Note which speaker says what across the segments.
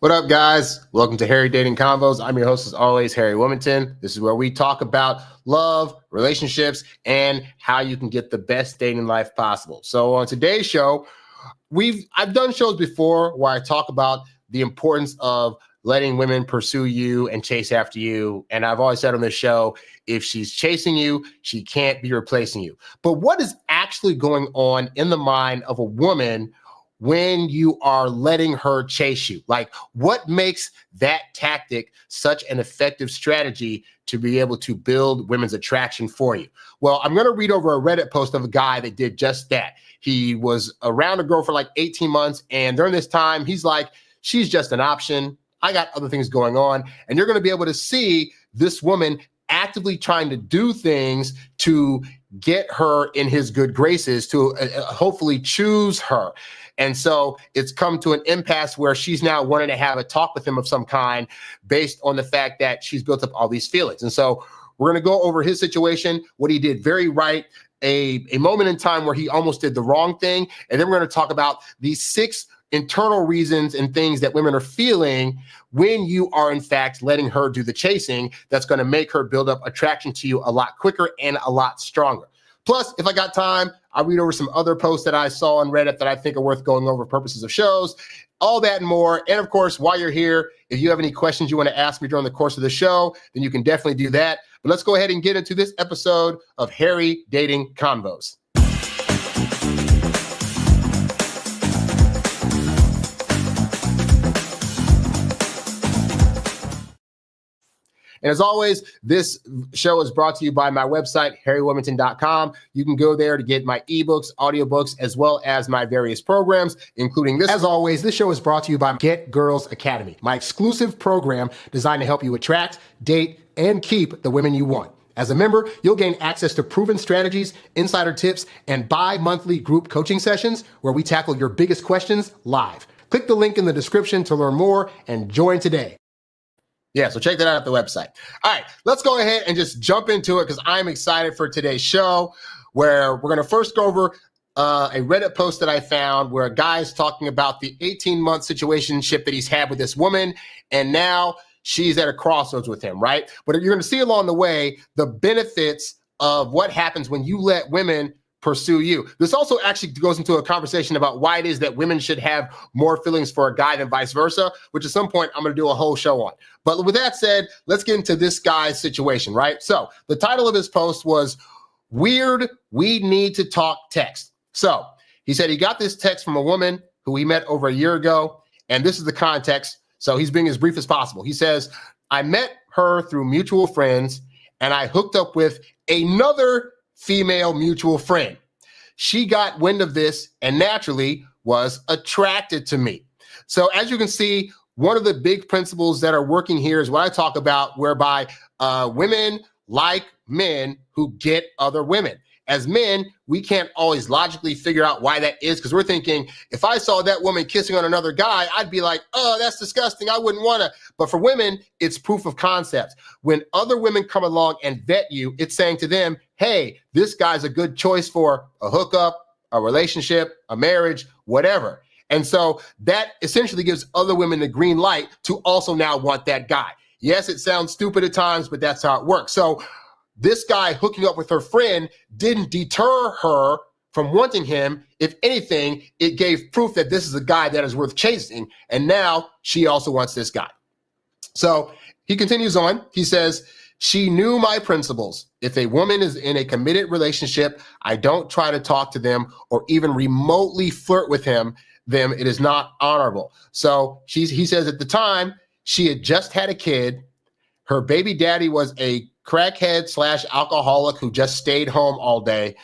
Speaker 1: What up, guys? Welcome to Harry Dating Convos. I'm your host, as always, Harry Wilmington. This is where we talk about love, relationships, and how you can get the best dating life possible. So on today's show, I've done shows before where I talk about the importance of letting women pursue you and chase after you. And I've always said on this show, if she's chasing you, she can't be replacing you. But what is actually going on in the mind of a woman when you are letting her chase you? Like, what makes that tactic such an effective strategy to be able to build women's attraction for you? Well, I'm going to read over a Reddit post of a guy that did just that. He was around a girl for like 18 months. And during this time, he's like, she's just an option. I got other things going on. And you're going to be able to see this woman actively trying to do things to get her in his good graces, to hopefully choose her. And so it's come to an impasse where she's now wanting to have a talk with him of some kind based on the fact that she's built up all these feelings. And so we're going to go over his situation, what he did very right, a moment in time where he almost did the wrong thing. And then we're going to talk about these 6 internal reasons and things that women are feeling when you are in fact letting her do the chasing that's going to make her build up attraction to you a lot quicker and a lot stronger. Plus, if I got time, I'll read over some other posts that I saw on Reddit that I think are worth going over for purposes of shows, all that and more. And of course, while you're here, if you have any questions you want to ask me during the course of the show, then you can definitely do that. But let's go ahead and get into this episode of Harry Dating Convos. And as always, this show is brought to you by my website, harrywilmington.com. You can go there to get my ebooks, audiobooks, as well as my various programs, including this. As always, this show is brought to you by Get Girls Academy, my exclusive program designed to help you attract, date, and keep the women you want. As a member, you'll gain access to proven strategies, insider tips, and bi-monthly group coaching sessions where we tackle your biggest questions live. Click the link in the description to learn more and join today. Yeah, so check that out at the website. All right, let's go ahead and just jump into it because I'm excited for today's show, where we're going to first go over a Reddit post that I found where a guy is talking about the 18-month situationship that he's had with this woman, and now she's at a crossroads with him, right? But you're going to see along the way the benefits of what happens when you let women pursue you. This also actually goes into a conversation about why it is that women should have more feelings for a guy than vice versa, which at some point I'm going to do a whole show on. But with that said, let's get into this guy's situation, right? So the title of his post was Weird, We Need to Talk Text. So he said he got this text from a woman who he met over a year ago, and this is the context. So he's being as brief as possible. He says, I met her through mutual friends, and I hooked up with another female mutual friend. She got wind of this and naturally was attracted to me. So as you can see, one of the big principles that are working here is what I talk about, whereby women like men who get other women. As men, we can't always logically figure out why that is, because we're thinking, if I saw that woman kissing on another guy, I'd be like, oh, that's disgusting. I wouldn't want to. But for women, it's proof of concept. When other women come along and vet you, it's saying to them, hey, this guy's a good choice for a hookup, a relationship, a marriage, whatever. And so that essentially gives other women the green light to also now want that guy. Yes, it sounds stupid at times, but that's how it works. So this guy hooking up with her friend didn't deter her from wanting him. If anything, it gave proof that this is a guy that is worth chasing. And now she also wants this guy. So he continues on. He says, she knew my principles. If a woman is in a committed relationship, I don't try to talk to them or even remotely flirt with them. It is not honorable. So he says at the time, she had just had a kid. Her baby daddy was a crackhead / alcoholic who just stayed home all day.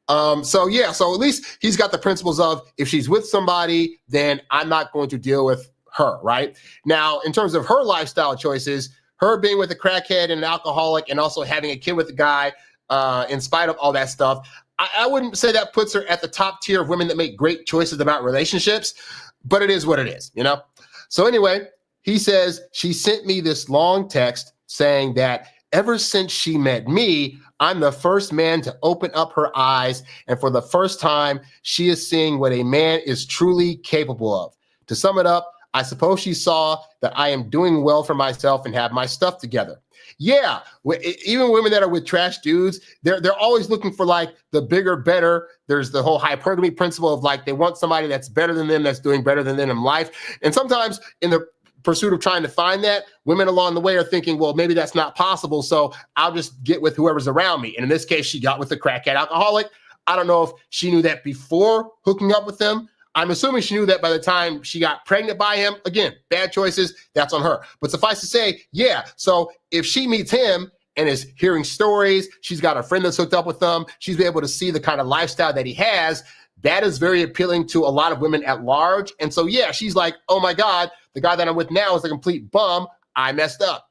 Speaker 1: So at least he's got the principles of, if she's with somebody, then I'm not going to deal with her, right? Now, in terms of her lifestyle choices, her being with a crackhead and an alcoholic and also having a kid with a guy, in spite of all that stuff, I wouldn't say that puts her at the top tier of women that make great choices about relationships, but it is what it is, you know? So anyway, he says, she sent me this long text saying that ever since she met me, I'm the first man to open up her eyes. And for the first time, she is seeing what a man is truly capable of. To sum it up, I suppose she saw that I am doing well for myself and have my stuff together. Yeah, even women that are with trash dudes, they're always looking for like the bigger, better. There's the whole hypergamy principle of like they want somebody that's better than them, that's doing better than them in life. And sometimes in the pursuit of trying to find that, women along the way are thinking, well, maybe that's not possible, so I'll just get with whoever's around me. And in this case, she got with the crackhead alcoholic. I don't know if she knew that before hooking up with him. I'm assuming she knew that by the time she got pregnant by him. Again, bad choices, that's on her. But suffice to say, yeah, so if she meets him and is hearing stories, she's got a friend that's hooked up with them, she's been able to see the kind of lifestyle that he has, that is very appealing to a lot of women at large. And so, yeah, she's like, oh my God, the guy that I'm with now is a complete bum. I messed up.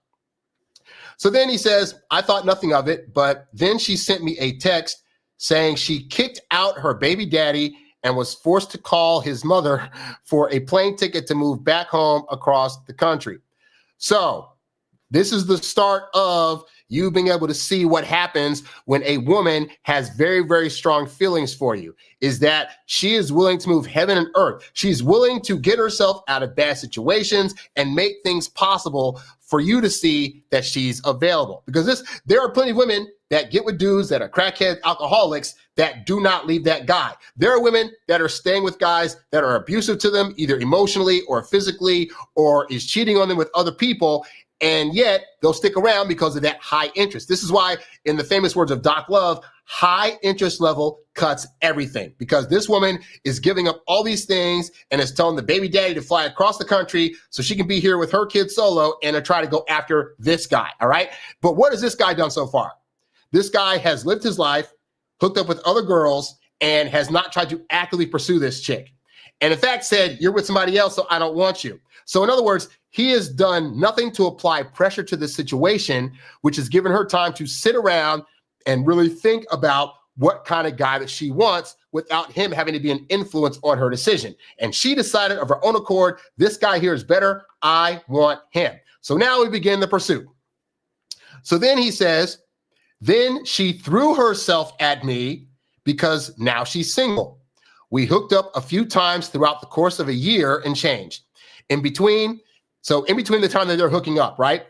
Speaker 1: So then he says, I thought nothing of it, but then she sent me a text saying she kicked out her baby daddy and was forced to call his mother for a plane ticket to move back home across the country. So this is the start of you being able to see what happens when a woman has very, very strong feelings for you, is that she is willing to move heaven and earth. She's willing to get herself out of bad situations and make things possible for you to see that she's available. Because there are plenty of women that get with dudes that are crackhead alcoholics that do not leave that guy. There are women that are staying with guys that are abusive to them, either emotionally or physically, or is cheating on them with other people. And yet they'll stick around because of that high interest. This is why, in the famous words of Doc Love, high interest level cuts everything, because this woman is giving up all these things and is telling the baby daddy to fly across the country so she can be here with her kid solo and to try to go after this guy. All right. But what has this guy done so far? This guy has lived his life, hooked up with other girls, and has not tried to actively pursue this chick. And in fact said, you're with somebody else, so I don't want you. So in other words, he has done nothing to apply pressure to this situation, which has given her time to sit around and really think about what kind of guy that she wants without him having to be an influence on her decision. And she decided of her own accord, this guy here is better. I want him. So now we begin the pursuit. So then he says, then she threw herself at me because now she's single. We hooked up a few times throughout the course of a year and change. In between the time that they're hooking up, right?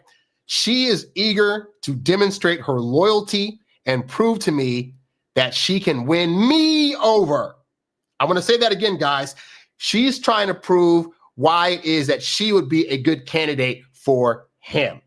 Speaker 1: She is eager to demonstrate her loyalty and prove to me that she can win me over. I want to say that again, guys. She's trying to prove why it is that she would be a good candidate for him.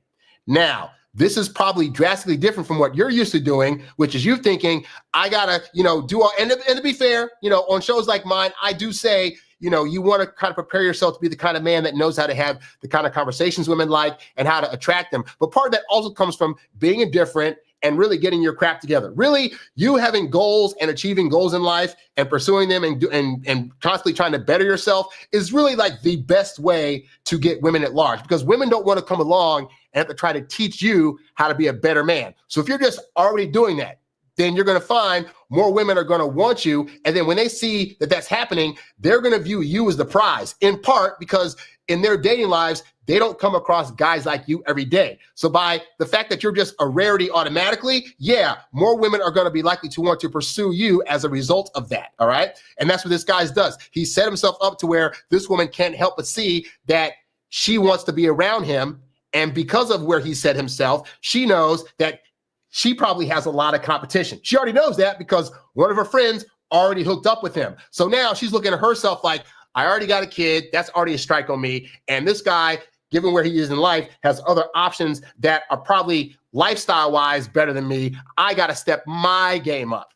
Speaker 1: Now, this is probably drastically different from what you're used to doing, which is you thinking, I gotta, do all, and to be fair, on shows like mine, I do say, you want to kind of prepare yourself to be the kind of man that knows how to have the kind of conversations women like and how to attract them. But part of that also comes from being indifferent and really getting your crap together. Really, you having goals and achieving goals in life and pursuing them and constantly trying to better yourself is really like the best way to get women at large, because women don't want to come along and have to try to teach you how to be a better man. So if you're just already doing that, then you're going to find more women are going to want you. And then when they see that that's happening, they're going to view you as the prize, in part because in their dating lives, they don't come across guys like you every day. So by the fact that you're just a rarity automatically, yeah, more women are going to be likely to want to pursue you as a result of that. All right. And that's what this guy does. He set himself up to where this woman can't help but see that she wants to be around him. And because of where he set himself, she knows that she probably has a lot of competition. She already knows that because one of her friends already hooked up with him. So now she's looking at herself like, I already got a kid. That's already a strike on me. And this guy, given where he is in life, has other options that are probably lifestyle-wise better than me. I got to step my game up.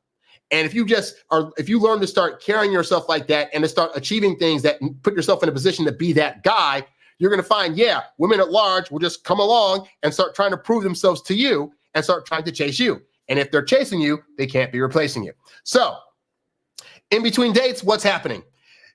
Speaker 1: And if you learn to start carrying yourself like that and to start achieving things that put yourself in a position to be that guy, you're going to find, yeah, women at large will just come along and start trying to prove themselves to you and start trying to chase you. And if they're chasing you, they can't be replacing you. So in between dates, what's happening?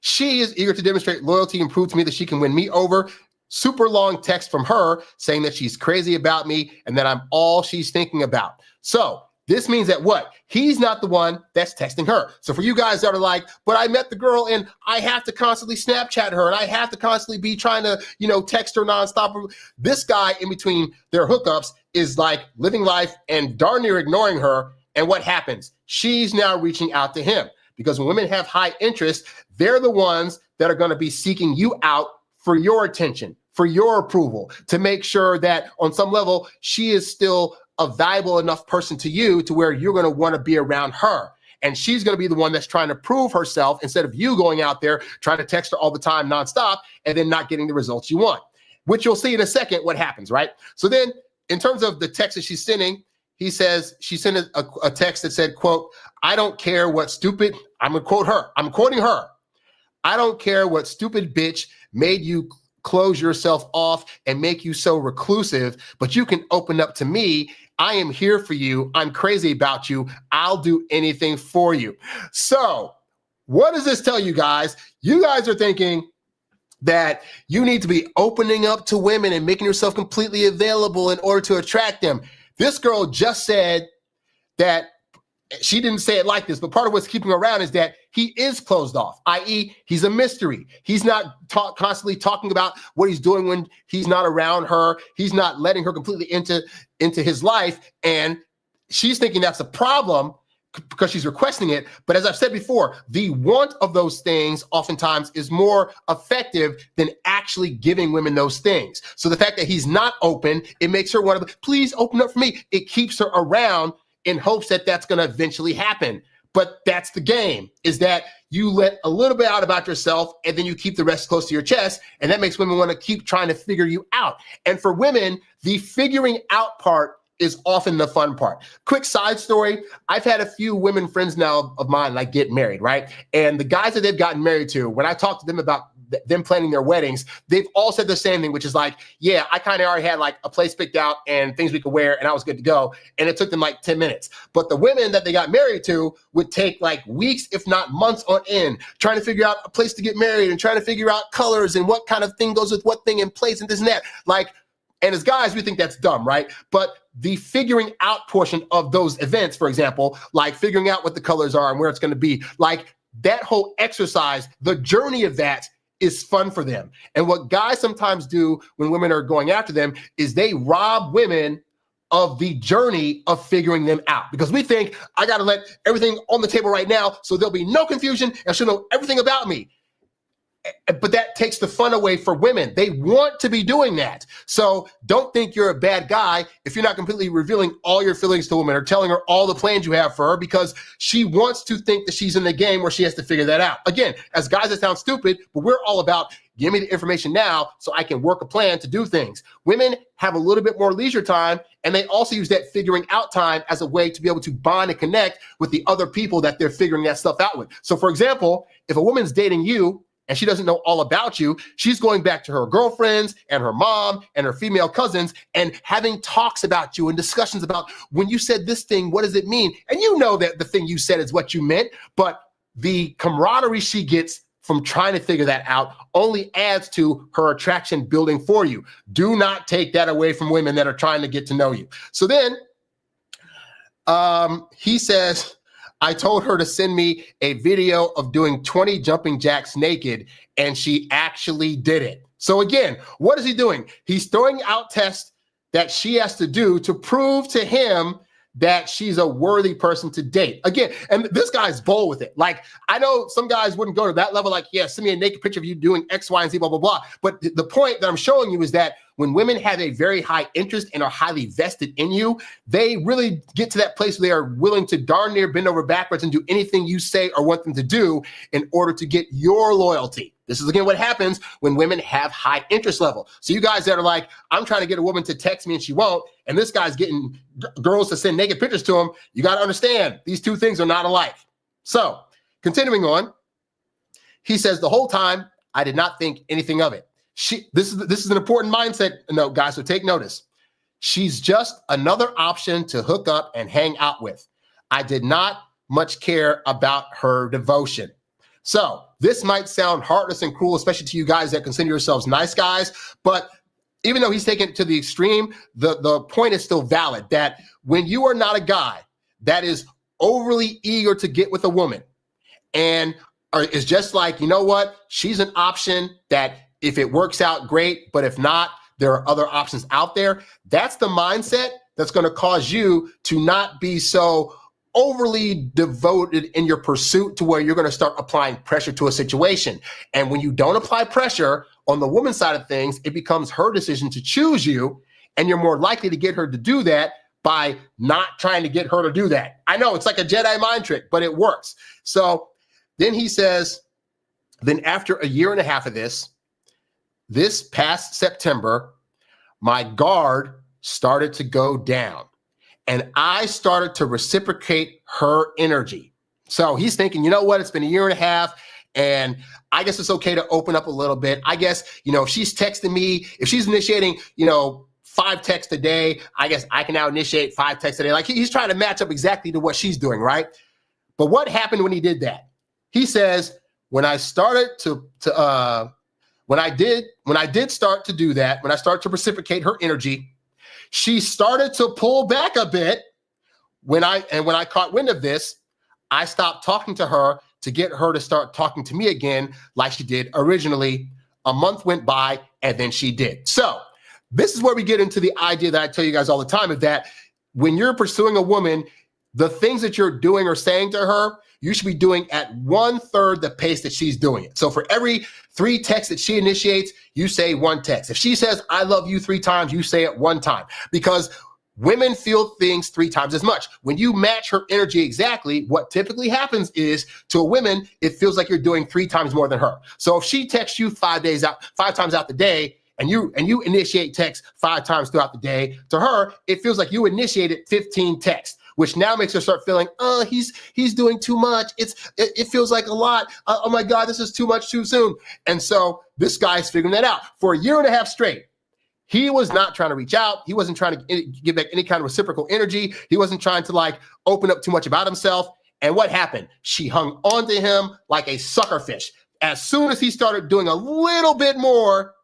Speaker 1: She is eager to demonstrate loyalty and prove to me that she can win me over. Super long text from her saying that she's crazy about me and that I'm all she's thinking about. So this means that what? He's not the one that's texting her. So for you guys that are like, but I met the girl and I have to constantly Snapchat her and I have to constantly be trying to, text her nonstop. This guy in between their hookups is like living life and darn near ignoring her. And what happens? She's now reaching out to him, because when women have high interest, they're the ones that are going to be seeking you out for your attention, for your approval, to make sure that on some level, she is still a valuable enough person to you to where you're going to want to be around her. And she's going to be the one that's trying to prove herself instead of you going out there trying to text her all the time nonstop and then not getting the results you want, which you'll see in a second what happens, right? So then in terms of the text that she's sending, he says she sent a text that said, quote, I don't care what stupid, I'm going to quote her. I'm quoting her. I don't care what stupid bitch made you close yourself off and make you so reclusive, but you can open up to me. I am here for you. I'm crazy about you. I'll do anything for you. So what does this tell you guys? You guys are thinking that you need to be opening up to women and making yourself completely available in order to attract them. This girl just said that she didn't say it like this, but part of what's keeping her around is that he is closed off, i.e. he's a mystery. He's not constantly talking about what he's doing when he's not around her. He's not letting her completely into his life. And she's thinking that's a problem because she's requesting it. But as I've said before, the want of those things oftentimes is more effective than actually giving women those things. So the fact that he's not open, it makes her want to, please open up for me. It keeps her around in hopes that that's going to eventually happen. But that's the game, is that you let a little bit out about yourself and then you keep the rest close to your chest. And that makes women want to keep trying to figure you out. And for women, the figuring out part is often the fun part. Quick side story. I've had a few women friends now of mine like get married, right? And the guys that they've gotten married to, when I talk to them about them planning their weddings, they've all said the same thing, which is like, yeah, I kind of already had like a place picked out and things we could wear and I was good to go. And it took them like 10 minutes. But the women that they got married to would take like weeks, if not months on end, trying to figure out a place to get married and trying to figure out colors and what kind of thing goes with what thing in place and this and that. Like, and as guys, we think that's dumb, right? But the figuring out portion of those events, for example, like figuring out what the colors are and where it's going to be, like that whole exercise, the journey of that is fun for them. And what guys sometimes do when women are going after them is they rob women of the journey of figuring them out, because we think I got to let everything on the table right now so there'll be no confusion and she'll know everything about me. But that takes the fun away for women. They want to be doing that. So don't think you're a bad guy if you're not completely revealing all your feelings to a woman or telling her all the plans you have for her, because she wants to think that she's in the game where she has to figure that out. Again, as guys, that sounds stupid, but we're all about give me the information now so I can work a plan to do things. Women have a little bit more leisure time, and they also use that figuring out time as a way to be able to bond and connect with the other people that they're figuring that stuff out with. So for example, if a woman's dating you and she doesn't know all about you, she's going back to her girlfriends and her mom and her female cousins and having talks about you and discussions about when you said this thing, what does it mean? And you know that the thing you said is what you meant, but the camaraderie she gets from trying to figure that out only adds to her attraction building for you. Do not take that away from women that are trying to get to know you. So then he says, I told her to send me a video of doing 20 jumping jacks naked, and she actually did it. So again, what is he doing? He's throwing out tests that she has to do to prove to him that she's a worthy person to date. Again, and this guy's bold with it. Like, I know some guys wouldn't go to that level, like, yeah, send me a naked picture of you doing X, Y, and Z, blah, blah, blah. But the point that I'm showing you is that when women have a very high interest and are highly vested in you, they really get to that place where they are willing to darn near bend over backwards and do anything you say or want them to do in order to get your loyalty. This is, again, what happens when women have high interest level. So you guys that are like, I'm trying to get a woman to text me and she won't, and this guy's getting girls to send naked pictures to him, you got to understand these two things are not alike. So continuing on, he says, the whole time, I did not think anything of it. This is an important mindset note, guys, so take notice. She's just another option to hook up and hang out with. I did not much care about her devotion. So this might sound heartless and cruel, especially to you guys that consider yourselves nice guys, but even though he's taken it to the extreme, the point is still valid, that when you are not a guy that is overly eager to get with a woman and is just like, you know what, she's an option that if it works out, great, but if not, there are other options out there. That's the mindset that's going to cause you to not be so overly devoted in your pursuit to where you're going to start applying pressure to a situation. And when you don't apply pressure on the woman's side of things, it becomes her decision to choose you. And you're more likely to get her to do that by not trying to get her to do that. I know it's like a Jedi mind trick, but it works. So then he says, then after a year and a half of this past September, my guard started to go down and I started to reciprocate her energy. So he's thinking, you know what? It's been a year and a half and I guess it's okay to open up a little bit. I guess, if she's texting me, if she's initiating, 5 texts a day, I guess I can now initiate 5 texts a day. Like he's trying to match up exactly to what she's doing, right? But what happened when he did that? He says, when I started when I did start to do that, when I started to reciprocate her energy, she started to pull back a bit. When I caught wind of this, I stopped talking to her to get her to start talking to me again like she did originally. A month went by and then she did. So this is where we get into the idea that I tell you guys all the time, is that when you're pursuing a woman, the things that you're doing or saying to her, you should be doing at 1/3 the pace that she's doing it. So for every 3 texts that she initiates, you say 1 text. If she says, I love you 3 times, you say it 1 time, because women feel things 3 times as much. When you match her energy exactly, what typically happens is to a woman, it feels like you're doing 3 times more than her. So if she texts you 5 times out the day, and you initiate texts 5 times throughout the day, to her, it feels like you initiated 15 texts, which now makes her start feeling, oh, he's doing too much. It feels like a lot. Oh my God, this is too much too soon. And so this guy's figuring that out. For a year and a half straight, he was not trying to reach out. He wasn't trying to give back any kind of reciprocal energy. He wasn't trying to open up too much about himself. And what happened? She hung on to him like a sucker fish. As soon as he started doing a little bit more,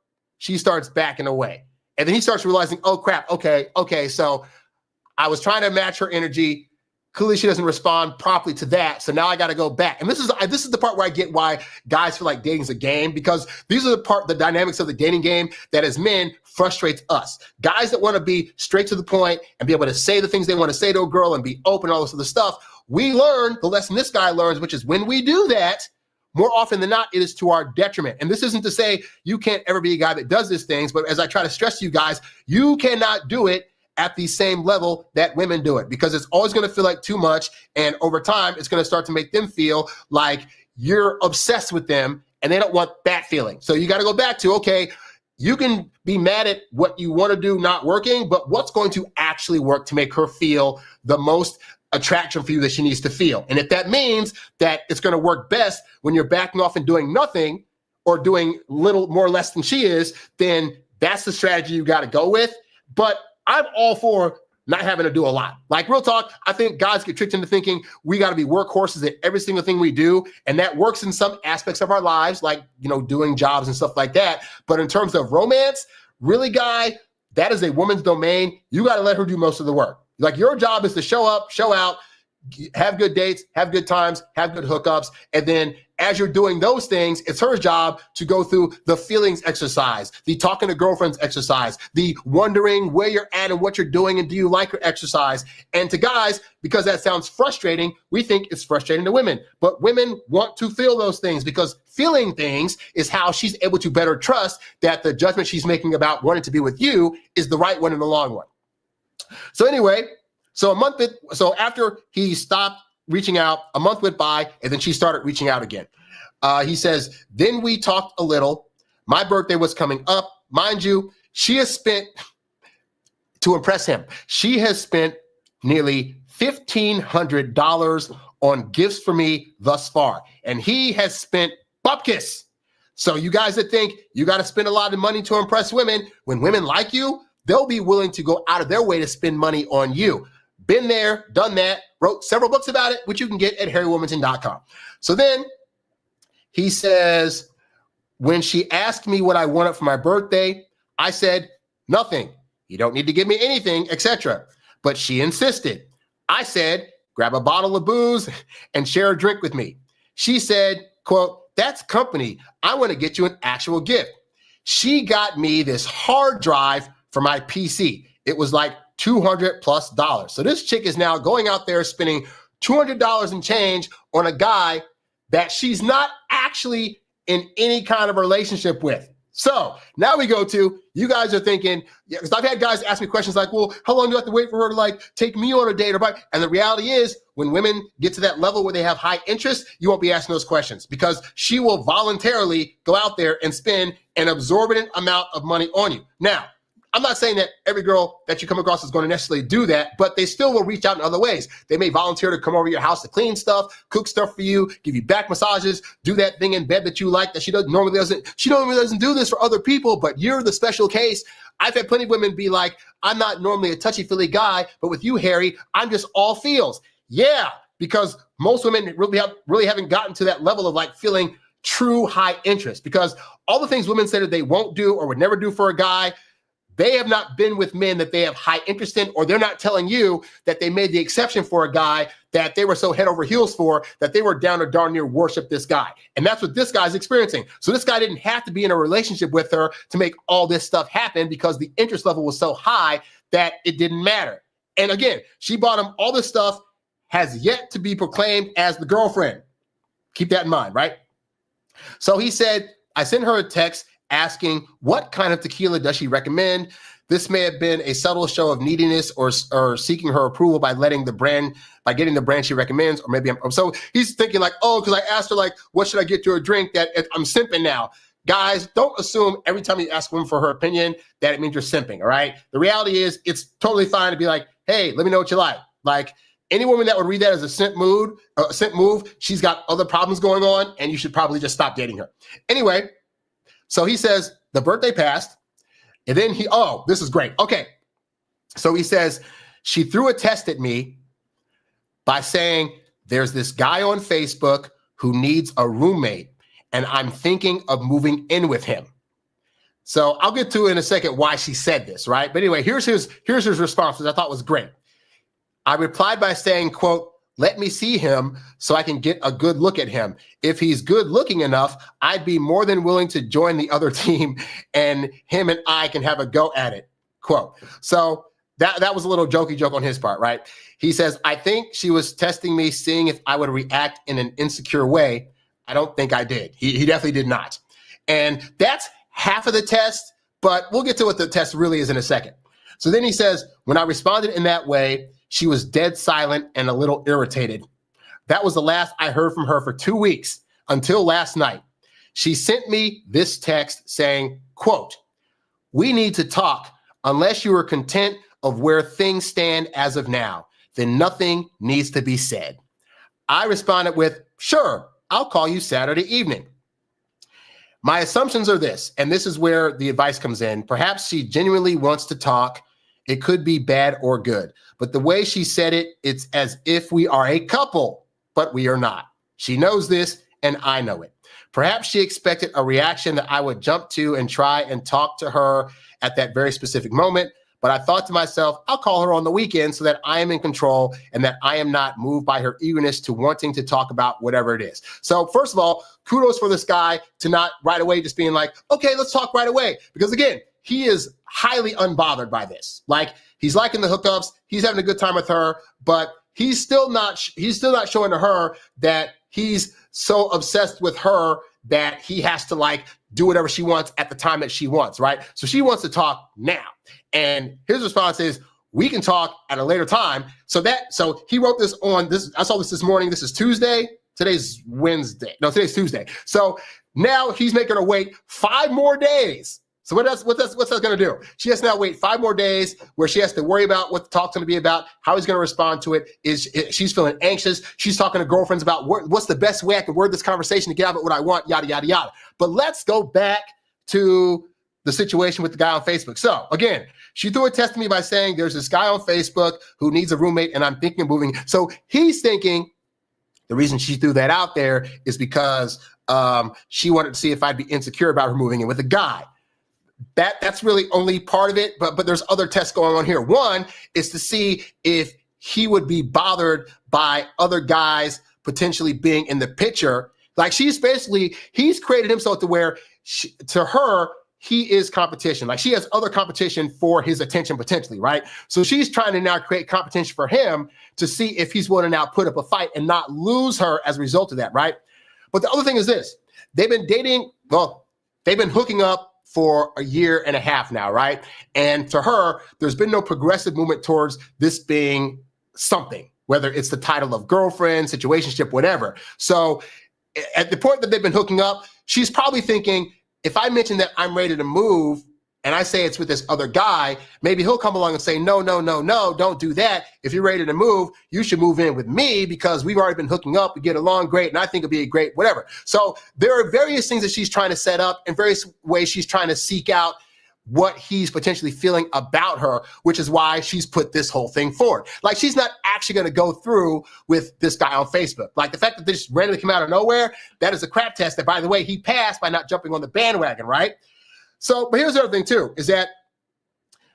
Speaker 1: she starts backing away. And then he starts realizing, oh crap, okay, so I was trying to match her energy. Clearly she doesn't respond properly to that. So now I got to go back. And this is the part where I get why guys feel like dating's a game, because these are the dynamics of the dating game that as men frustrates us. Guys that want to be straight to the point and be able to say the things they want to say to a girl and be open, all this other stuff. We learn the lesson this guy learns, which is when we do that, more often than not, it is to our detriment. And this isn't to say you can't ever be a guy that does these things, but as I try to stress to you guys, you cannot do it at the same level that women do it, because it's always going to feel like too much. And over time, it's going to start to make them feel like you're obsessed with them and they don't want that feeling. So you got to go back to, okay, you can be mad at what you want to do not working, but what's going to actually work to make her feel the most attraction for you that she needs to feel. And if that means that it's going to work best when you're backing off and doing nothing or doing little more or less than she is, then that's the strategy you got to go with. But I'm all for not having to do a lot. Like real talk, I think guys get tricked into thinking we got to be workhorses at every single thing we do. And that works in some aspects of our lives, like, doing jobs and stuff like that. But in terms of romance, really, guy, that is a woman's domain. You got to let her do most of the work. Like your job is to show up, show out, have good dates, have good times, have good hookups. And then as you're doing those things, it's her job to go through the feelings exercise, the talking to girlfriends exercise, the wondering where you're at and what you're doing and do you like her exercise. And to guys, because that sounds frustrating, we think it's frustrating to women. But women want to feel those things, because feeling things is how she's able to better trust that the judgment she's making about wanting to be with you is the right one in the long run. So anyway, so after he stopped reaching out, a month went by, and then she started reaching out again. He says, then we talked a little. My birthday was coming up. Mind you, to impress him, she has spent nearly $1,500 on gifts for me thus far. And he has spent bupkis. So you guys that think you got to spend a lot of money to impress women, when women like you, they'll be willing to go out of their way to spend money on you. Been there, done that, wrote several books about it, which you can get at harrywilmington.com. So then he says, when she asked me what I wanted for my birthday, I said, nothing. You don't need to give me anything, etc. But she insisted. I said, grab a bottle of booze and share a drink with me. She said, quote, that's company. I want to get you an actual gift. She got me this hard drive for my PC. It was like $200+. So this chick is now going out there spending $200 and change on a guy that she's not actually in any kind of relationship with. So now we go to, you guys are thinking, because I've had guys ask me questions like, well, how long do I have to wait for her to like take me on a date or buy? And the reality is when women get to that level where they have high interest, you won't be asking those questions because she will voluntarily go out there and spend an exorbitant amount of money on you. Now, I'm not saying that every girl that you come across is going to necessarily do that, but they still will reach out in other ways. They may volunteer to come over your house to clean stuff, cook stuff for you, give you back massages, do that thing in bed that you like that she normally doesn't do this for other people, but you're the special case. I've had plenty of women be like, I'm not normally a touchy-feely guy, but with you, Harry, I'm just all feels. Yeah, because most women really haven't gotten to that level of like feeling true high interest, because all the things women say that they won't do or would never do for a guy, they have not been with men that they have high interest in, or they're not telling you that they made the exception for a guy that they were so head over heels for that they were down to darn near worship this guy. And that's what this guy's experiencing. So this guy didn't have to be in a relationship with her to make all this stuff happen because the interest level was so high that it didn't matter. And again, she bought him all this stuff, has yet to be proclaimed as the girlfriend. Keep that in mind, right? So he said, I sent her a text asking what kind of tequila does she recommend. This may have been a subtle show of neediness or seeking her approval by getting the brand she recommends, or maybe so he's thinking like, oh, because I asked her like, what should I get you a drink that I'm simping now. Guys, don't assume every time you ask a woman for her opinion that it means you're simping, all right? The reality is it's totally fine to be like, hey, let me know what you like. Like any woman that would read that as a simp move, she's got other problems going on and you should probably just stop dating her. Anyway, so he says the birthday passed, and then this is great. Okay. So he says, she threw a test at me by saying, there's this guy on Facebook who needs a roommate, and I'm thinking of moving in with him. So I'll get to in a second why she said this, right? But anyway, here's his response, which I thought was great. I replied by saying, quote, let me see him so I can get a good look at him. If he's good looking enough, I'd be more than willing to join the other team and him and I can have a go at it, quote. So that was a little jokey joke on his part, right? He says, I think she was testing me, seeing if I would react in an insecure way. I don't think I did. He definitely did not. And that's half of the test, but we'll get to what the test really is in a second. So then he says, when I responded in that way, she was dead silent and a little irritated. That was the last I heard from her for 2 weeks until last night. She sent me this text saying, quote, we need to talk. Unless you are content of where things stand as of now, then nothing needs to be said. I responded with, sure, I'll call you Saturday evening. My assumptions are this, and this is where the advice comes in. Perhaps she genuinely wants to talk. It could be bad or good, but the way she said it, it's as if we are a couple, but we are not. She knows this, and I know it. Perhaps she expected a reaction that I would jump to and try and talk to her at that very specific moment. But I thought to myself, I'll call her on the weekend so that I am in control and that I am not moved by her eagerness to wanting to talk about whatever it is. So first of all, kudos for this guy to not right away just being like, okay, let's talk right away. Because again, he is highly unbothered by this. Like he's liking the hookups, he's having a good time with her, but he's still not showing to her that he's so obsessed with her that he has to like do whatever she wants at the time that she wants, right? So she wants to talk now. And his response is, we can talk at a later time. So he wrote this on this. I saw this morning. This is Tuesday. Today's Wednesday. No, today's Tuesday. So now he's making her wait 5 more days. So what's that going to do? She has to now wait 5 more days where she has to worry about what the talk's going to be about, how he's going to respond to it. She's feeling anxious. She's talking to girlfriends about what's the best way I can word this conversation to get out of it what I want, yada, yada, yada. But let's go back to the situation with the guy on Facebook. So again, she threw a test to me by saying there's this guy on Facebook who needs a roommate and I'm thinking of moving. So he's thinking the reason she threw that out there is because she wanted to see if I'd be insecure about her moving in with a guy. That's really only part of it, but there's other tests going on here. One is to see if he would be bothered by other guys potentially being in the picture. Like he's created himself to where to her, he is competition. Like she has other competition for his attention potentially, right? So she's trying to now create competition for him to see if he's willing to now put up a fight and not lose her as a result of that, right? But the other thing is this, they've been dating, well, they've been hooking up for a year and a half now, right? And to her, there's been no progressive movement towards this being something, whether it's the title of girlfriend, situationship, whatever. So at the point that they've been hooking up, she's probably thinking, if I mention that I'm ready to move and I say it's with this other guy, maybe he'll come along and say, no, don't do that. If you're ready to move, you should move in with me because we've already been hooking up. We get along great. And I think it'll be a great whatever. So there are various things that she's trying to set up and various ways she's trying to seek out what he's potentially feeling about her, which is why she's put this whole thing forward. Like she's not actually going to go through with this guy on Facebook. Like the fact that this randomly came out of nowhere, that is a crap test that, by the way, he passed by not jumping on the bandwagon, right? So, but here's the other thing too, is that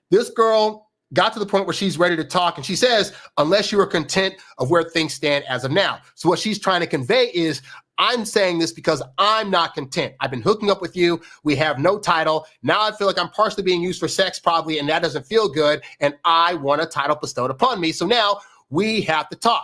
Speaker 1: this girl got to the point where she's ready to talk. And she says, unless you are content of where things stand as of now. So what she's trying to convey is, I'm saying this because I'm not content. I've been hooking up with you. We have no title. Now I feel like I'm partially being used for sex probably, and that doesn't feel good. And I want a title bestowed upon me. So now we have to talk.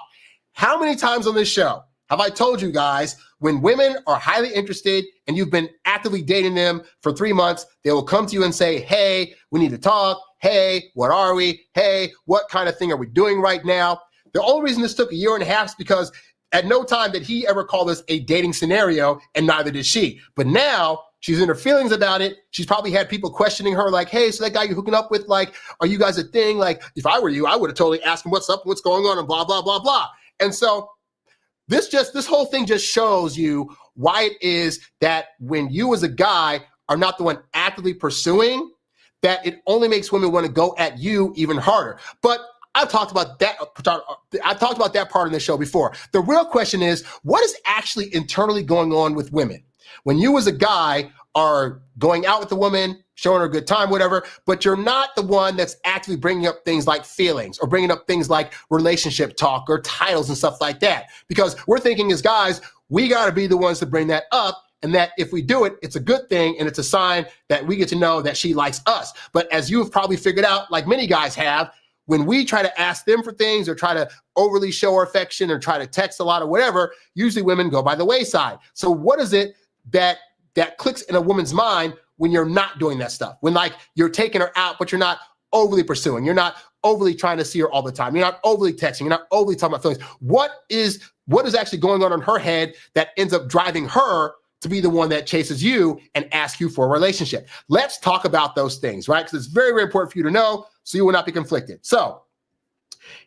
Speaker 1: How many times on this show have I told you guys, when women are highly interested and you've been actively dating them for 3 months, they will come to you and say, hey, we need to talk. Hey, what are we? Hey, what kind of thing are we doing right now? The only reason this took a year and a half is because at no time did he ever call this a dating scenario, and neither did she. But now she's in her feelings about it. She's probably had people questioning her like, hey, so that guy you're hooking up with, like, are you guys a thing? Like, if I were you, I would have totally asked him what's up, what's going on, and blah, blah, blah, blah. And so this whole thing just shows you why it is that when you as a guy are not the one actively pursuing, that it only makes women want to go at you even harder. But I've talked about that. I've talked about that part in the show before. The real question is, what is actually internally going on with women? When you as a guy are going out with a woman, showing her a good time, whatever, but you're not the one that's actively bringing up things like feelings or bringing up things like relationship talk or titles and stuff like that. Because we're thinking as guys, we got to be the ones to bring that up. And that if we do it, it's a good thing. And it's a sign that we get to know that she likes us. But as you've probably figured out, like many guys have, when we try to ask them for things or try to overly show our affection or try to text a lot or whatever, usually women go by the wayside. So what is it that clicks in a woman's mind when you're not doing that stuff? When like you're taking her out, but you're not overly pursuing. You're not overly trying to see her all the time. You're not overly texting. You're not overly talking about feelings. What is actually going on in her head that ends up driving her to be the one that chases you and asks you for a relationship? Let's talk about those things, right? Because it's very, very important for you to know so you will not be conflicted. So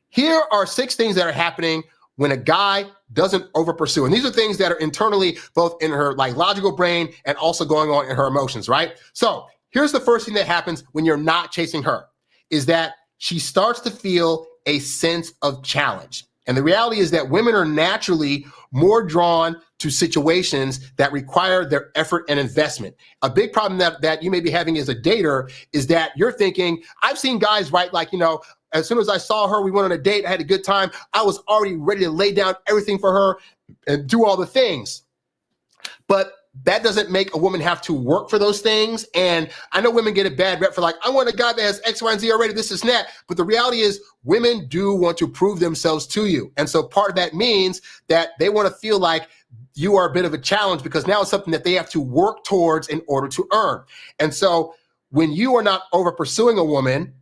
Speaker 1: here are 6 things that are happening when a guy doesn't over pursue. And these are things that are internally both in her like logical brain and also going on in her emotions, right? So here's the first thing that happens when you're not chasing her, is that she starts to feel a sense of challenge. And the reality is that women are naturally more drawn to situations that require their effort and investment. A big problem that you may be having as a dater is that you're thinking, I've seen guys, right, like, you know, as soon as I saw her, we went on a date, I had a good time, I was already ready to lay down everything for her and do all the things. But that doesn't make a woman have to work for those things. And I know women get a bad rep for like, I want a guy that has X, Y, and Z already, this is that. But the reality is women do want to prove themselves to you. And so part of that means that they want to feel like you are a bit of a challenge because now it's something that they have to work towards in order to earn. And so when you are not over pursuing a woman,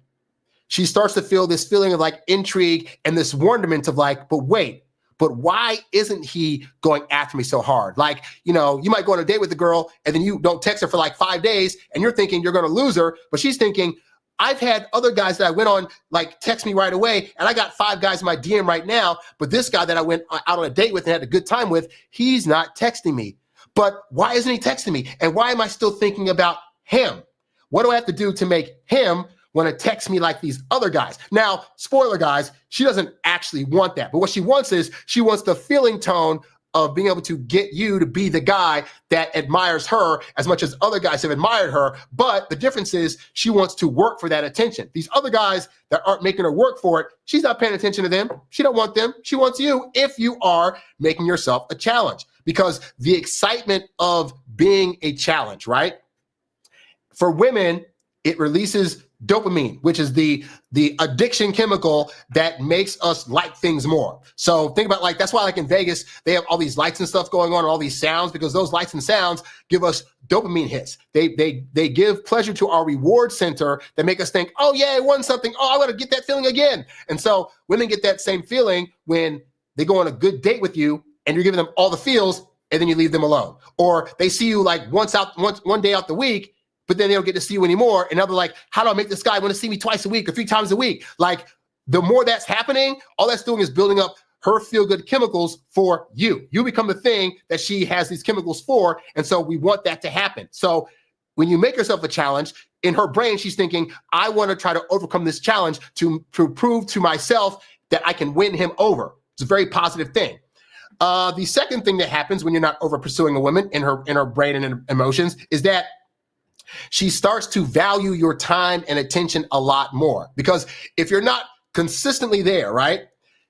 Speaker 1: she starts to feel this feeling of like intrigue and this wonderment of like, but wait, but why isn't he going after me so hard? Like, you know, you might go on a date with a girl and then you don't text her for like 5 days and you're thinking you're going to lose her, but she's thinking, I've had other guys that I went on, like text me right away, and I got 5 guys in my DM right now, but this guy that I went out on a date with and had a good time with, he's not texting me. But why isn't he texting me? And why am I still thinking about him? What do I have to do to make him want to text me like these other guys? Now, spoiler guys, she doesn't actually want that. But what she wants is she wants the feeling tone of being able to get you to be the guy that admires her as much as other guys have admired her. But the difference is she wants to work for that attention. These other guys that aren't making her work for it, she's not paying attention to them. She don't want them. She wants you if you are making yourself a challenge, because the excitement of being a challenge, right? For women, it releases dopamine, which is the addiction chemical that makes us like things more. So think about, like, that's why, like, in Vegas, they have all these lights and stuff going on and all these sounds, because those lights and sounds give us dopamine hits. They give pleasure to our reward center that make us think, oh yeah, I won something. Oh, I want to get that feeling again. And so women get that same feeling when they go on a good date with you and you're giving them all the feels and then you leave them alone. Or they see you like one day out the week, but then they don't get to see you anymore. And now they're like, how do I make this guy want to see me twice a week or 3 times a week? Like, the more that's happening, all that's doing is building up her feel-good chemicals for you. You become the thing that she has these chemicals for. And so we want that to happen. So when you make yourself a challenge, in her brain, she's thinking, I want to try to overcome this challenge to prove to myself that I can win him over. It's a very positive thing. The second thing that happens when you're not over pursuing a woman in her brain and in emotions is that she starts to value your time and attention a lot more. Because if you're not consistently there, right,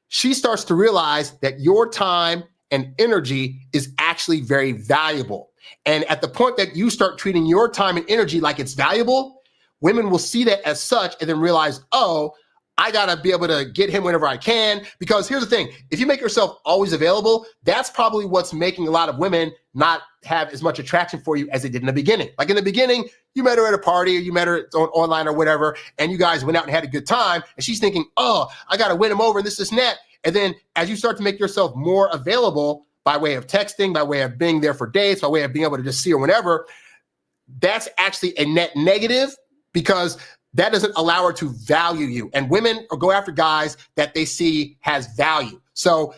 Speaker 1: she starts to realize that your time and energy is actually very valuable. And at the point that you start treating your time and energy like it's valuable, women will see that as such and then realize, oh, I got to be able to get him whenever I can. Because here's the thing, if you make yourself always available, that's probably what's making a lot of women not have as much attraction for you as they did in the beginning. Like in the beginning, you met her at a party or you met her online or whatever, and you guys went out and had a good time. And she's thinking, oh, I got to win him over and this and that. And then as you start to make yourself more available by way of texting, by way of being there for dates, by way of being able to just see her whenever, that's actually a net negative, because that doesn't allow her to value you. And women go after guys that they see has value. So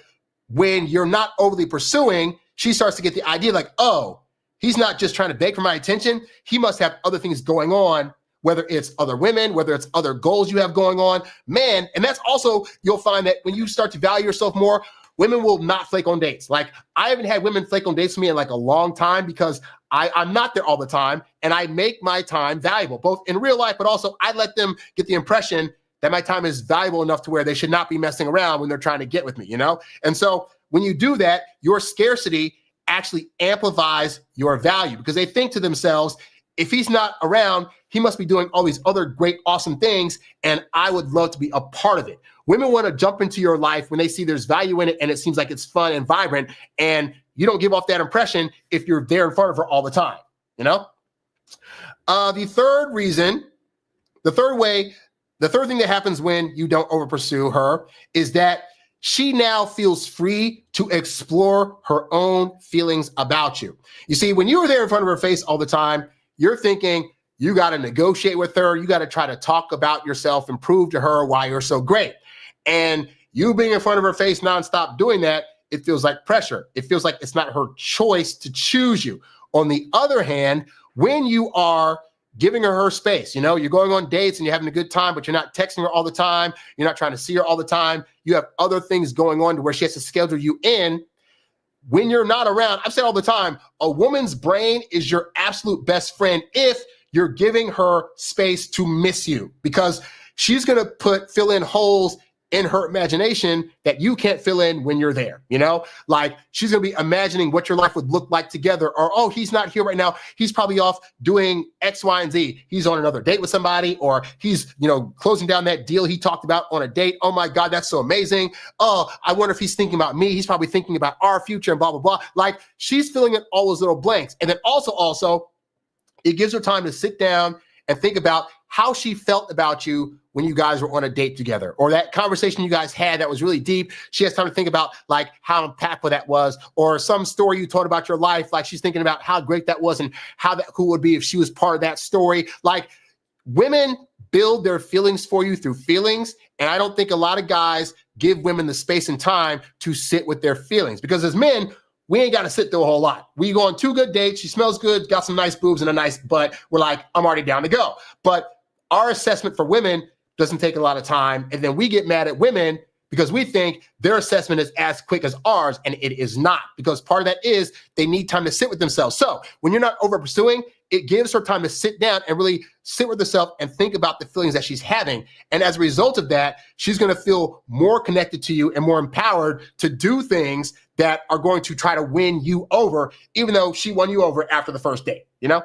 Speaker 1: when you're not overly pursuing, she starts to get the idea like, oh, he's not just trying to beg for my attention. He must have other things going on, whether it's other women, whether it's other goals you have going on, man. And that's also, you'll find that when you start to value yourself more, women will not flake on dates. Like, I haven't had women flake on dates with me in like a long time, because I'm not there all the time, and I make my time valuable, both in real life, but also I let them get the impression that my time is valuable enough to where they should not be messing around when they're trying to get with me, you know? And so when you do that, your scarcity actually amplifies your value, because they think to themselves, if he's not around, he must be doing all these other great, awesome things, and I would love to be a part of it. Women want to jump into your life when they see there's value in it and it seems like it's fun and vibrant, and you don't give off that impression if you're there in front of her all the time, you know? The third thing that happens when you don't over pursue her is that she now feels free to explore her own feelings about you. You see, when you were there in front of her face all the time, you're thinking you got to negotiate with her. You got to try to talk about yourself and prove to her why you're so great. And you being in front of her face nonstop doing that, it feels like pressure. It feels like it's not her choice to choose you. On the other hand, when you are giving her space, you know, you're going on dates and you're having a good time, but you're not texting her all the time. You're not trying to see her all the time. You have other things going on to where she has to schedule you in. When you're not around, I've said all the time, a woman's brain is your absolute best friend if you're giving her space to miss you, because she's going to fill in holes in her imagination that you can't fill in when you're there, you know? Like, she's gonna be imagining what your life would look like together, or, oh, he's not here right now. He's probably off doing X, Y, and Z. He's on another date with somebody, or he's, you know, closing down that deal he talked about on a date. Oh my God, that's so amazing. Oh, I wonder if he's thinking about me. He's probably thinking about our future and blah, blah, blah. Like, she's filling in all those little blanks. And then also, it gives her time to sit down and think about how she felt about you when you guys were on a date together, or that conversation you guys had that was really deep. She has time to think about like how impactful that was, or some story you told about your life. Like, she's thinking about how great that was and how that cool would be if she was part of that story. Like, women build their feelings for you through feelings. And I don't think a lot of guys give women the space and time to sit with their feelings, because as men, we ain't got to sit through a whole lot. We go on 2 good dates. She smells good, got some nice boobs and a nice butt. We're like, I'm already down to go. But our assessment for women doesn't take a lot of time. And then we get mad at women because we think their assessment is as quick as ours, and it is not, because part of that is they need time to sit with themselves. So when you're not over pursuing, it gives her time to sit down and really sit with herself and think about the feelings that she's having. And as a result of that, she's going to feel more connected to you and more empowered to do things that are going to try to win you over, even though she won you over after the first date, you know?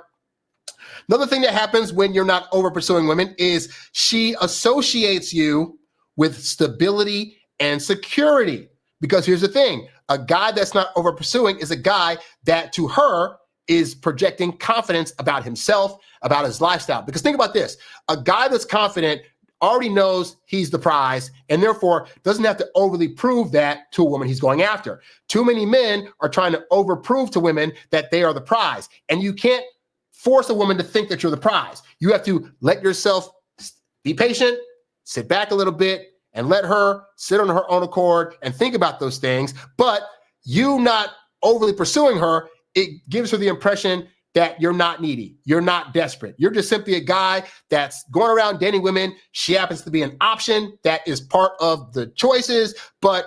Speaker 1: Another thing that happens when you're not over pursuing women is she associates you with stability and security. Because here's the thing, a guy that's not over pursuing is a guy that to her is projecting confidence about himself, about his lifestyle. Because think about this, a guy that's confident already knows he's the prize and therefore doesn't have to overly prove that to a woman he's going after. Too many men are trying to overprove to women that they are the prize. And you can't force a woman to think that you're the prize. You have to let yourself be patient, sit back a little bit, and let her sit on her own accord and think about those things. But you not overly pursuing her, it gives her the impression that you're not needy. You're not desperate. You're just simply a guy that's going around dating women. She happens to be an option that is part of the choices, but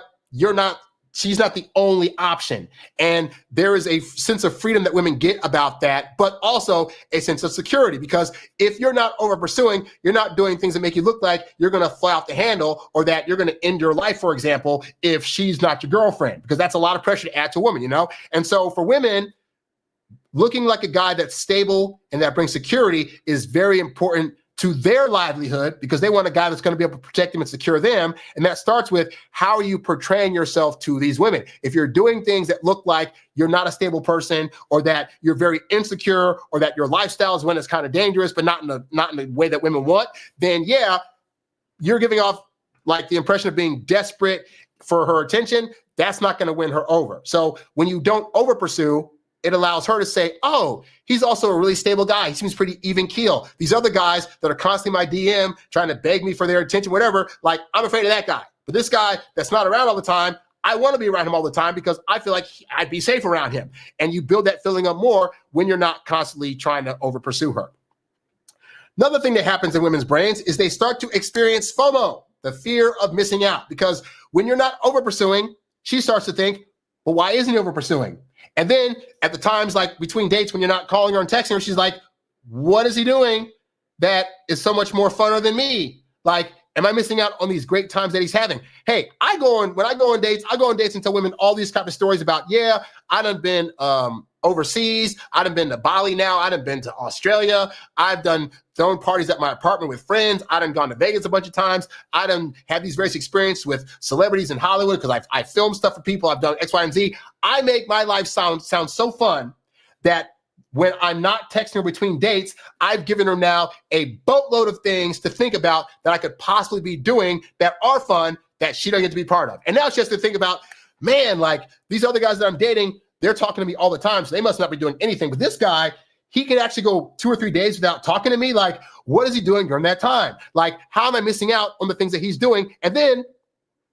Speaker 1: she's not the only option. And there is a sense of freedom that women get about that, but also a sense of security, because if you're not over pursuing, you're not doing things that make you look like you're going to fly off the handle or that you're going to end your life, for example, if she's not your girlfriend, because that's a lot of pressure to add to a woman, you know? And so for women, looking like a guy that's stable and that brings security is very important to their livelihood, because they want a guy that's going to be able to protect them and secure them. And that starts with how are you portraying yourself to these women? If you're doing things that look like you're not a stable person, or that you're very insecure, or that your lifestyle is one that's kind of dangerous, but not in the way that women want, then yeah, you're giving off like the impression of being desperate for her attention. That's not going to win her over. So when you don't over pursue, it allows her to say, oh, he's also a really stable guy. He seems pretty even keel. These other guys that are constantly my DM trying to beg me for their attention, whatever, like I'm afraid of that guy. But this guy that's not around all the time, I want to be around him all the time because I feel like I'd be safe around him. And you build that feeling up more when you're not constantly trying to over pursue her. Another thing that happens in women's brains is they start to experience FOMO, the fear of missing out. Because when you're not over pursuing, she starts to think, well, why isn't he over pursuing? And then at the times like between dates when you're not calling her and texting her, she's like, what is he doing that is so much more funner than me? Like, am I missing out on these great times that he's having? Hey, when I go on dates, and tell women all these type of stories about, yeah, I done been overseas. I done been to Bali now. I done been to Australia. I've done throwing parties at my apartment with friends. I done gone to Vegas a bunch of times. I done had these various experiences with celebrities in Hollywood because I film stuff for people. I've done X, Y, and Z. I make my life sound so fun that when I'm not texting her between dates, I've given her now a boatload of things to think about that I could possibly be doing that are fun that she doesn't get to be part of. And now she has to think about, man, like these other guys that I'm dating, they're talking to me all the time, so they must not be doing anything. But this guy, he can actually go 2 or 3 days without talking to me. Like, what is he doing during that time? Like, how am I missing out on the things that he's doing? And then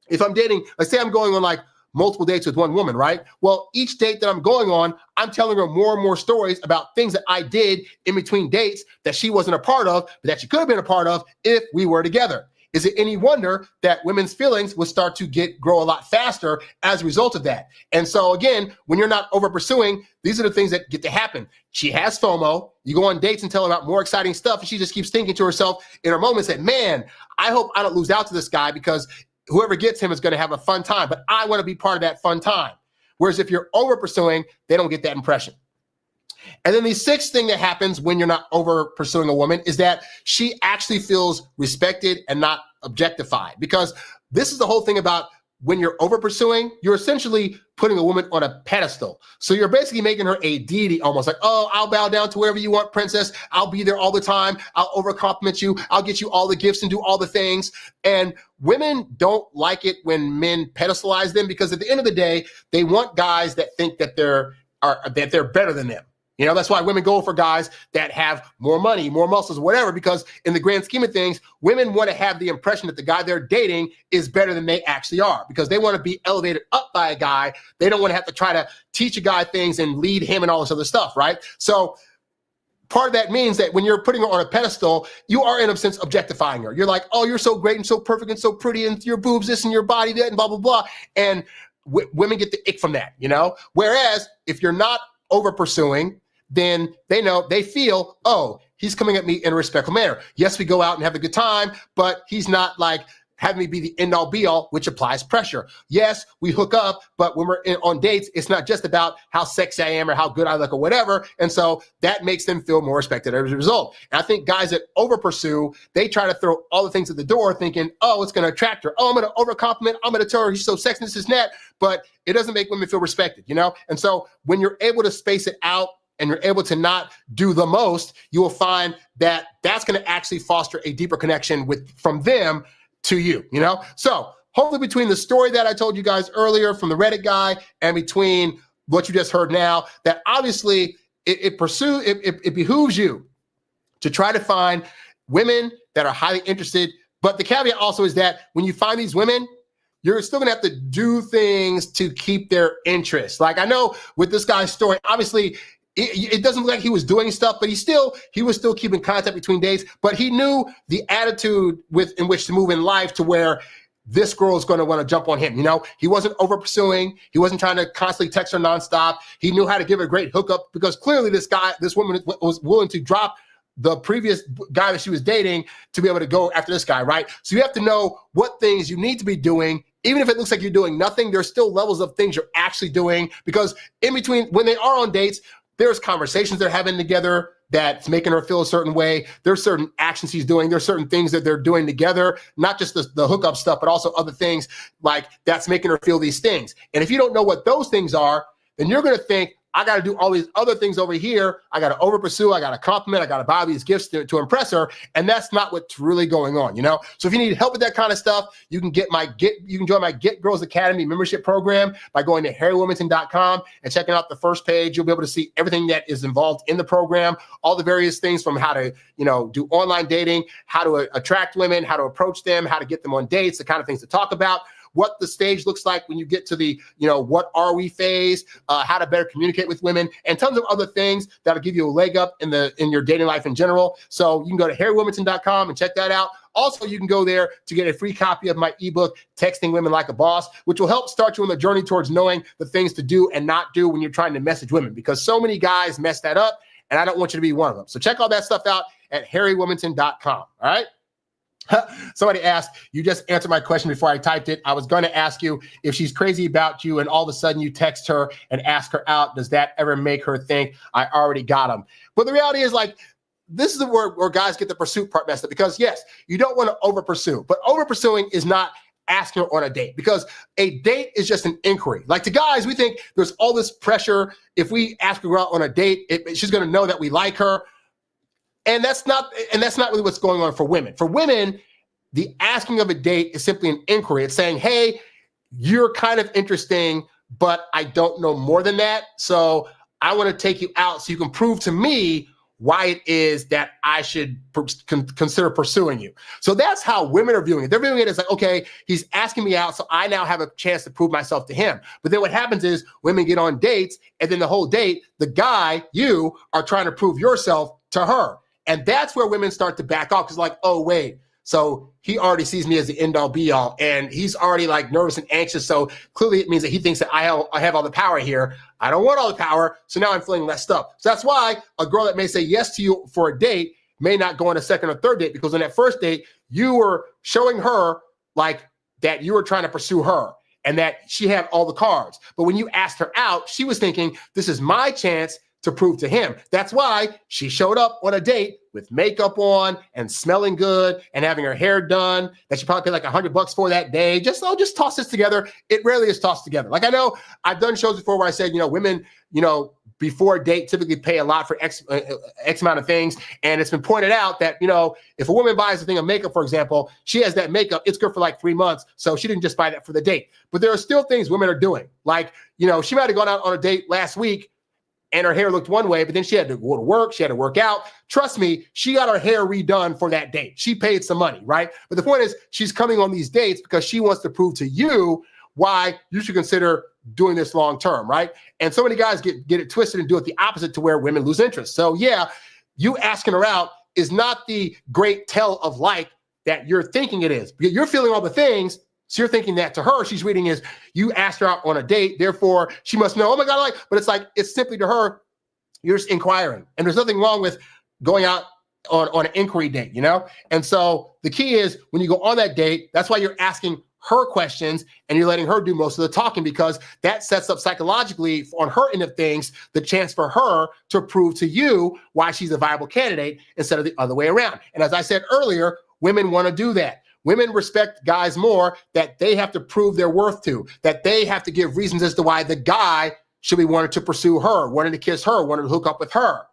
Speaker 1: if I'm dating, let's say I'm going on like multiple dates with one woman, right? Well, each date that I'm going on, I'm telling her more and more stories about things that I did in between dates that she wasn't a part of, but that she could have been a part of if we were together. Is it any wonder that women's feelings would start to grow a lot faster as a result of that? And so again, when you're not over pursuing, these are the things that get to happen. She has FOMO. You go on dates and tell her about more exciting stuff, and she just keeps thinking to herself in her moments that, man, I hope I don't lose out to this guy because whoever gets him is going to have a fun time, but I want to be part of that fun time. Whereas if you're over pursuing, they don't get that impression. And then the sixth thing that happens when you're not over pursuing a woman is that she actually feels respected and not objectified. Because this is the whole thing about when you're over pursuing, you're essentially putting a woman on a pedestal. So you're basically making her a deity, almost like, oh, I'll bow down to wherever you want, princess. I'll be there all the time. I'll over compliment you. I'll get you all the gifts and do all the things. And women don't like it when men pedestalize them, because at the end of the day, they want guys that think that they're better than them. You know, that's why women go for guys that have more money, more muscles, whatever, because in the grand scheme of things, women want to have the impression that the guy they're dating is better than they actually are, because they want to be elevated up by a guy. They don't want to have to try to teach a guy things and lead him and all this other stuff, right? So part of that means that when you're putting her on a pedestal, you are in a sense objectifying her. You're like, oh, you're so great and so perfect and so pretty and your boobs this and your body that and blah, blah, blah. And women get the ick from that, you know? Whereas if you're not over pursuing, then they feel, oh, he's coming at me in a respectful manner. Yes, we go out and have a good time, but he's not like having me be the end all be all, which applies pressure. Yes, we hook up, but when we're on dates, it's not just about how sexy I am or how good I look or whatever. And so that makes them feel more respected as a result. And I think guys that over pursue, they try to throw all the things at the door thinking, oh, it's going to attract her. Oh, I'm going to over compliment. I'm going to tell her he's so sexy, this is that. But it doesn't make women feel respected, you know? And so when you're able to space it out, and you're able to not do the most, you will find that that's going to actually foster a deeper connection from them to you, you know? So hopefully between the story that I told you guys earlier from the Reddit guy and between what you just heard now, that obviously it behooves you to try to find women that are highly interested. But the caveat also is that when you find these women, you're still gonna have to do things to keep their interest. Like I know with this guy's story, obviously, it doesn't look like he was doing stuff, but he was still keeping contact between dates. But he knew the attitude in which to move in life to where this girl is going to want to jump on him. You know, he wasn't over pursuing. He wasn't trying to constantly text her nonstop. He knew how to give her a great hookup because clearly this woman was willing to drop the previous guy that she was dating to be able to go after this guy, right? So you have to know what things you need to be doing. Even if it looks like you're doing nothing, there's still levels of things you're actually doing because in between, when they are on dates, there's conversations they're having together that's making her feel a certain way. There's certain actions he's doing. There's certain things that they're doing together, not just the hookup stuff, but also other things like that's making her feel these things. And if you don't know what those things are, then you're going to think, I got to do all these other things over here. I got to over pursue. I got to compliment. I got to buy these gifts to impress her. And that's not what's really going on, you know? So if you need help with that kind of stuff, you can join my Get Girls Academy membership program by going to harrywilmington.com and checking out the first page. You'll be able to see everything that is involved in the program, all the various things from how to, you know, do online dating, how to attract women, how to approach them, how to get them on dates, the kind of things to talk about, what the stage looks like when you get to the, you know, what are we phase, how to better communicate with women, and tons of other things that'll give you a leg up in your dating life in general. So you can go to harrywilmington.com and check that out. Also, you can go there to get a free copy of my ebook, Texting Women Like a Boss, which will help start you on the journey towards knowing the things to do and not do when you're trying to message women, because so many guys mess that up, and I don't want you to be one of them. So check all that stuff out at harrywilmington.com, all right? Somebody asked, you just answered my question before I typed it. I was going to ask you if she's crazy about you and all of a sudden you text her and ask her out, does that ever make her think I already got him? But the reality is, like, this is the word where guys get the pursuit part messed up, because yes, you don't want to over pursue, but over pursuing is not asking her on a date, because a date is just an inquiry. Like, to guys, we think there's all this pressure. If we ask her out on a date, she's going to know that we like her. And that's not really what's going on for women. For women, the asking of a date is simply an inquiry. It's saying, hey, you're kind of interesting, but I don't know more than that. So I want to take you out so you can prove to me why it is that I should consider pursuing you. So that's how women are viewing it. They're viewing it as like, okay, he's asking me out, so I now have a chance to prove myself to him. But then what happens is women get on dates, and then the whole date, the guy, you, are trying to prove yourself to her. And that's where women start to back off, because like, oh, wait, so he already sees me as the end all be all, and he's already like nervous and anxious. So clearly it means that he thinks that I have all the power here. I don't want all the power. So now I'm feeling lessed up. So that's why a girl that may say yes to you for a date may not go on a second or third date, because on that first date, you were showing her like that you were trying to pursue her and that she had all the cards. But when you asked her out, she was thinking, this is my chance to prove to him. That's why she showed up on a date with makeup on and smelling good and having her hair done that she probably paid like $100 for that day. Just toss this together. It rarely is tossed together. Like, I know I've done shows before where I said, you know, women, you know, before a date typically pay a lot for X amount of things. And it's been pointed out that, you know, if a woman buys a thing of makeup, for example, she has that makeup, it's good for like 3 months. So she didn't just buy that for the date. But there are still things women are doing. Like, you know, she might have gone out on a date last week and her hair looked one way, but then she had to go to work. She had to work out. Trust me, she got her hair redone for that date. She paid some money, right? But the point is, she's coming on these dates because she wants to prove to you why you should consider doing this long term, right? And so many guys get it twisted and do it the opposite, to where women lose interest. So yeah, you asking her out is not the great tell of like that you're thinking it is. You're feeling all the things. So you're thinking that to her, she's reading is you asked her out on a date, therefore she must know, oh my God, but it's like, it's simply to her, you're just inquiring. And there's nothing wrong with going out on an inquiry date, you know? And so the key is when you go on that date, that's why you're asking her questions and you're letting her do most of the talking, because that sets up psychologically on her end of things the chance for her to prove to you why she's a viable candidate instead of the other way around. And as I said earlier, women want to do that. Women respect guys more that they have to prove their worth to, that they have to give reasons as to why the guy should be wanting to pursue her, wanting to kiss her, wanting to hook up with her.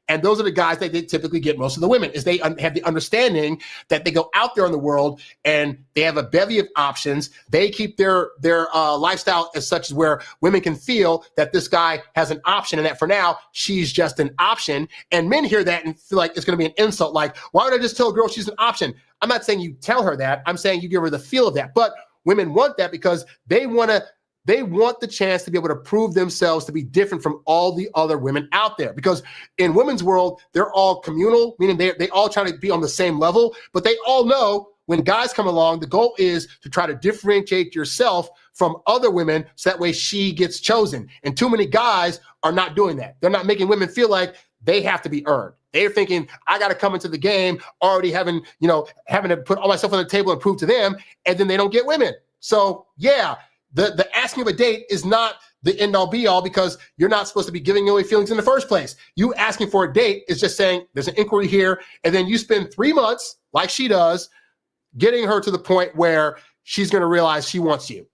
Speaker 1: And those are the guys that they typically get most of the women, is they have the understanding that they go out there in the world and they have a bevy of options. They keep their lifestyle as such as where women can feel that this guy has an option and that for now, she's just an option. And men hear that and feel like it's going to be an insult. Like, why would I just tell a girl she's an option? I'm not saying you tell her that. I'm saying you give her the feel of that. But women want that because they want the chance to be able to prove themselves to be different from all the other women out there. Because in women's world, they're all communal, meaning they all try to be on the same level, but they all know when guys come along, the goal is to try to differentiate yourself from other women so that way she gets chosen. And too many guys are not doing that. They're not making women feel like they have to be earned. They're thinking, I got to come into the game already having to put all myself on the table and prove to them, and then they don't get women. So yeah, the asking of a date is not the end all be all, because you're not supposed to be giving away feelings in the first place. You asking for a date is just saying there's an inquiry here, and then you spend 3 months, like she does, getting her to the point where she's going to realize she wants you.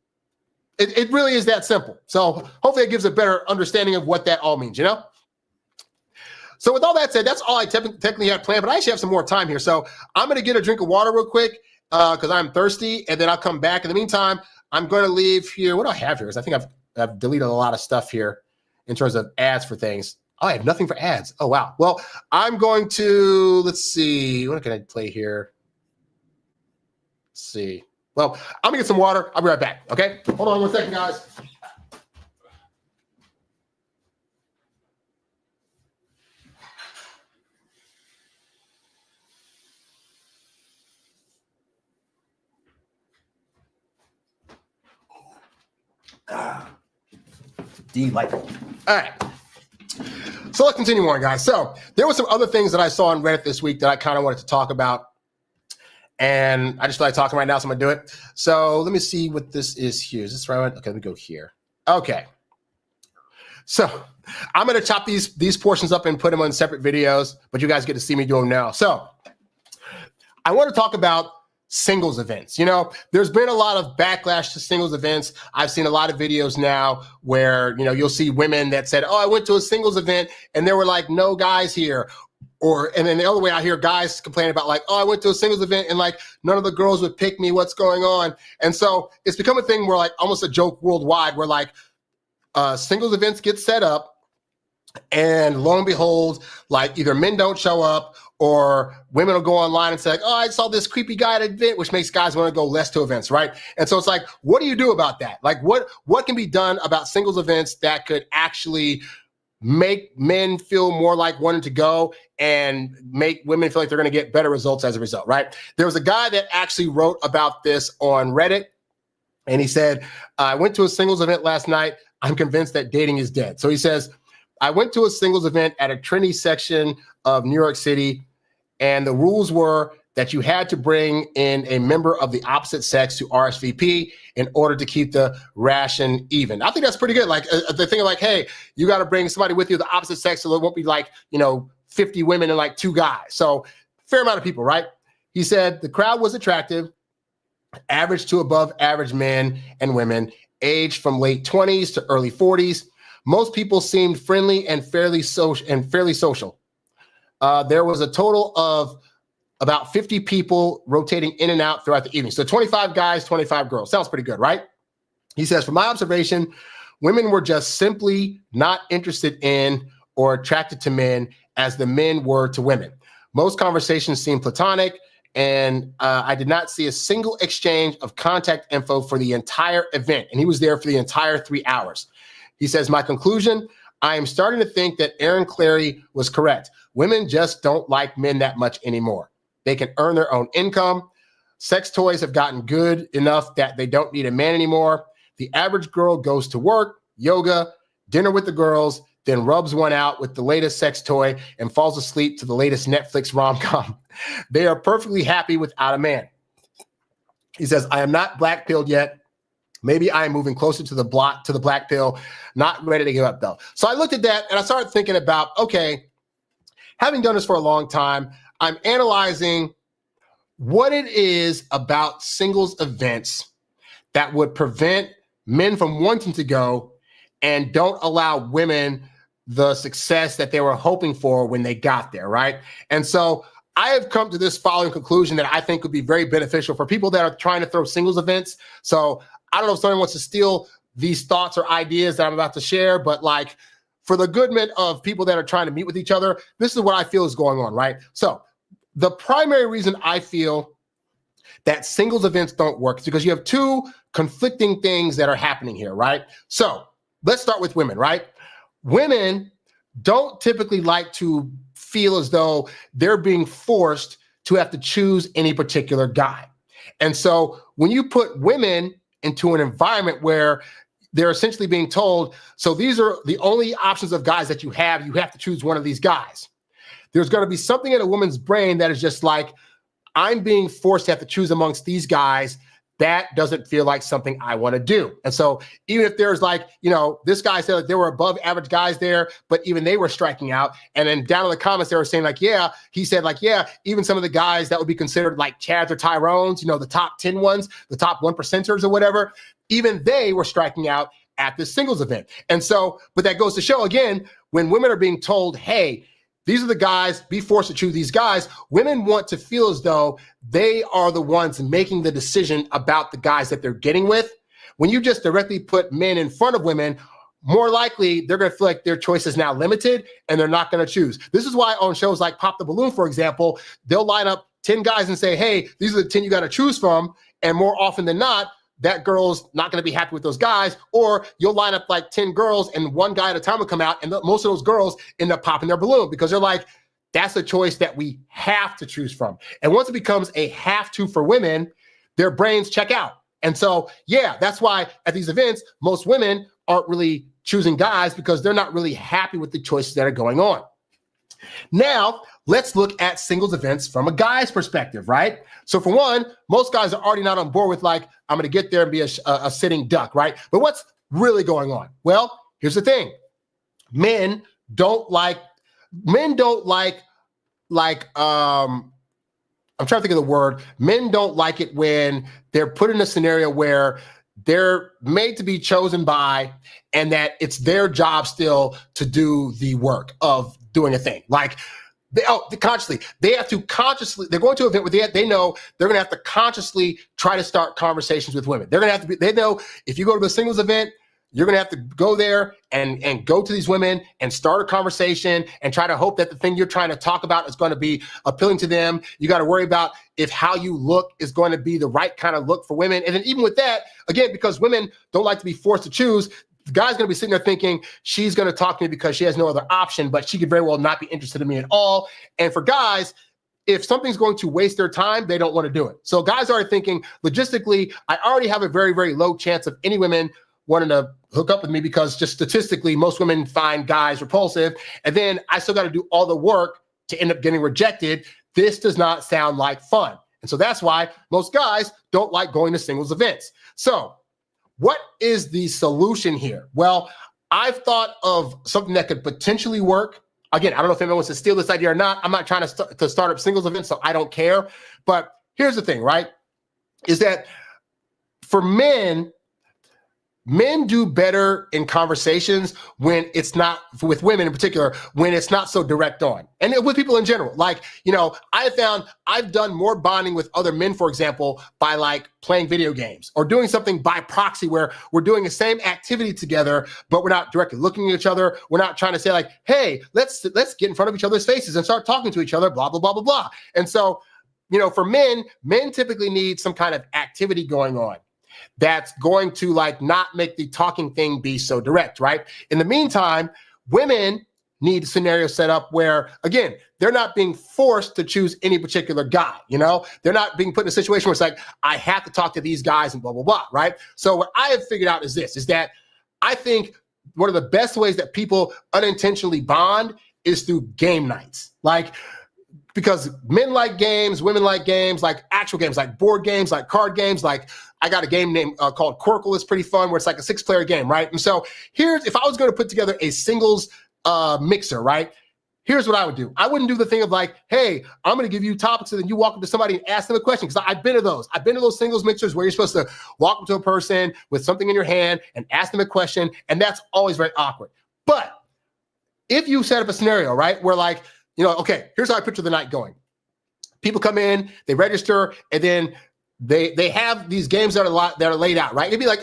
Speaker 1: It really is that simple. So hopefully it gives a better understanding of what that all means, you know? So with all that said, that's all I technically had planned, but I actually have some more time here. So I'm going to get a drink of water real quick because I'm thirsty, and then I'll come back. In the meantime, I'm going to leave here. What do I have here? Because I think I've deleted a lot of stuff here in terms of ads for things. Oh, I have nothing for ads. Oh, wow. Well, I'm going to, let's see. What can I play here? Let's see. Well, I'm going to get some water. I'll be right back. Okay? Hold on 1 second, guys. Delightful. All right. So let's continue on, guys. So there were some other things that I saw on Reddit this week that I kind of wanted to talk about. And I just feel like talking right now, so I'm going to do it. So let me see what this is here. Is this right? Okay, let me go here. Okay. So I'm going to chop these portions up and put them on separate videos, but you guys get to see me do them now. So I want to talk about singles events. You know, there's been a lot of backlash to singles events. I've seen a lot of videos now where, you know, you'll see women that said, oh, I went to a singles event and there were like no guys here. And then the other way I hear guys complaining about like, oh, I went to a singles event and like none of the girls would pick me. What's going on? And so it's become a thing where like almost a joke worldwide where like singles events get set up and lo and behold, like either men don't show up or women will go online and say, like, oh, I saw this creepy guy at an event, which makes guys want to go less to events, right? And so it's like, what do you do about that? Like, what can be done about singles events that could actually make men feel more like wanting to go and make women feel like they're going to get better results as a result, right? There was a guy that actually wrote about this on Reddit, and he said, I went to a singles event last night. I'm convinced that dating is dead. So he says, I went to a singles event at a trendy section of New York City, and the rules were that you had to bring in a member of the opposite sex to RSVP in order to keep the ration even. I think that's pretty good. Like the thing of like, hey, you got to bring somebody with you of the opposite sex so it won't be like, 50 women and like 2 guys. So fair amount of people, right? He said the crowd was attractive, average to above average men and women, aged from late 20s to early 40s. Most people seemed friendly and fairly social. There was a total of about 50 people rotating in and out throughout the evening. So 25 guys, 25 girls. Sounds pretty good, right? He says, from my observation, women were just simply not interested in or attracted to men as the men were to women. Most conversations seemed platonic, and I did not see a single exchange of contact info for the entire event. And he was there for the entire 3 hours. He says, my conclusion, I am starting to think that Aaron Clarey was correct. Women just don't like men that much anymore. They can earn their own income. Sex toys have gotten good enough that they don't need a man anymore. The average girl goes to work, yoga, dinner with the girls, then rubs one out with the latest sex toy and falls asleep to the latest Netflix rom-com. They are perfectly happy without a man. He says, I am not black-pilled yet. Maybe I am moving closer to the black pill, not ready to give up though. So I looked at that and I started thinking about, okay, having done this for a long time, I'm analyzing what it is about singles events that would prevent men from wanting to go and don't allow women the success that they were hoping for when they got there, right? And so I have come to this following conclusion that I think would be very beneficial for people that are trying to throw singles events. So I don't know if someone wants to steal these thoughts or ideas that I'm about to share, but like for the goodness of people that are trying to meet with each other, this is what I feel is going on, right? So the primary reason I feel that singles events don't work is because you have two conflicting things that are happening here, right? So let's start with women, right? Women don't typically like to feel as though they're being forced to have to choose any particular guy. And so when you put women into an environment where they're essentially being told, so these are the only options of guys that you have to choose one of these guys. There's going to be something in a woman's brain that is just like, I'm being forced to have to choose amongst these guys. That doesn't feel like something I want to do. And so even if there's like, this guy said that there were above average guys there, but even they were striking out. And then down in the comments, they were saying like, yeah, he said like, yeah, even some of the guys that would be considered like Chads or Tyrones, the top 10 ones, the top 1%ers or whatever, even they were striking out at this singles event. And so, but that goes to show again, when women are being told, hey, these are the guys, be forced to choose these guys, women want to feel as though they are the ones making the decision about the guys that they're getting with. When you just directly put men in front of women, more likely they're going to feel like their choice is now limited and they're not going to choose. This is why on shows like Pop the Balloon, for example, they'll line up 10 guys and say, hey, these are the 10 you got to choose from. And more often than not, that girl's not going to be happy with those guys, or you'll line up like 10 girls and one guy at a time will come out and most of those girls end up popping their balloon because they're like, that's a choice that we have to choose from. And once it becomes a have to for women, their brains check out. And so, yeah, that's why at these events, most women aren't really choosing guys because they're not really happy with the choices that are going on. Now, let's look at singles events from a guy's perspective, right? So for one, most guys are already not on board with like, I'm going to get there and be a sitting duck, right? But what's really going on? Well, here's the thing. Men don't like, I'm trying to think of the word. Men don't like it when they're put in a scenario where they're made to be chosen by, and that it's their job still to do the work of doing a thing. Like they're going to an event where they know they're going to have to consciously try to start conversations with women. They know if you go to the singles event, you're going to have to go there and go to these women and start a conversation and try to hope that the thing you're trying to talk about is going to be appealing to them. You got to worry about if how you look is going to be the right kind of look for women. And then even with that, again, because women don't like to be forced to choose, the guy's going to be sitting there thinking she's going to talk to me because she has no other option, but she could very well not be interested in me at all. And for guys, if something's going to waste their time, they don't want to do it. So guys are thinking, logistically, I already have a very, very low chance of any women wanting to hook up with me because just statistically, most women find guys repulsive. And then I still got to do all the work to end up getting rejected. This does not sound like fun. And so that's why most guys don't like going to singles events. So what is the solution here? Well, I've thought of something that could potentially work. Again, I don't know if anyone wants to steal this idea or not. I'm not trying to start up singles events, so I don't care. But here's the thing, right? Is that for men do better in conversations when it's not, with women in particular, when it's not so direct on. And with people in general. Like, I found I've done more bonding with other men, for example, by like playing video games or doing something by proxy where we're doing the same activity together, but we're not directly looking at each other. We're not trying to say like, hey, let's get in front of each other's faces and start talking to each other, blah, blah, blah, blah, blah. And so, for men typically need some kind of activity going on that's going to like not make the talking thing be so direct, right? In the meantime, women need a scenario set up where, again, they're not being forced to choose any particular guy, They're not being put in a situation where it's like, I have to talk to these guys and blah, blah, blah, right? So what I have figured out is this, is that I think one of the best ways that people unintentionally bond is through game nights. Like, because men like games, women like games, like actual games, like board games, like card games. Like, I got a game name called Quirkle. It's pretty fun, where it's like a 6-player game, right? And so here's, if I was going to put together a singles mixer, right? Here's what I would do. I wouldn't do the thing of like, hey, I'm going to give you topics, and then you walk up to somebody and ask them a question. Because I've been to those. I've been to those singles mixers where you're supposed to walk up to a person with something in your hand and ask them a question. And that's always very awkward. But if you set up a scenario, right, where like, you know, okay, here's how I picture the night going. People come in, they register, and then they have these games that are laid out, right? It'd be like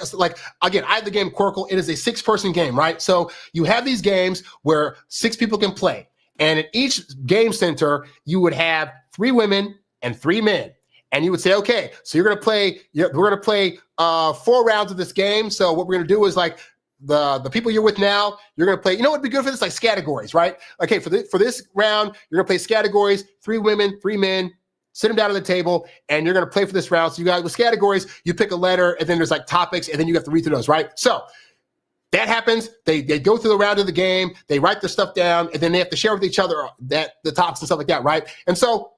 Speaker 1: again, I have the game Quirkle. It is a 6-person game, right? So you have these games where 6 people can play. And in each game center, you would have 3 women and 3 men. And you would say, okay, so we're going to play 4 rounds of this game. So what we're going to do is like the people you're with now, you're going to play, you know what would be good for this? Like categories, right? Okay, for this round, you're going to play categories, 3 women, 3 men, sit them down at the table, and you're going to play for this round. So you got with categories, you pick a letter, and then there's like topics, and then you have to read through those, right? So that happens. They go through the round of the game. They write their stuff down, and then they have to share with each other the topics and stuff like that, right? And so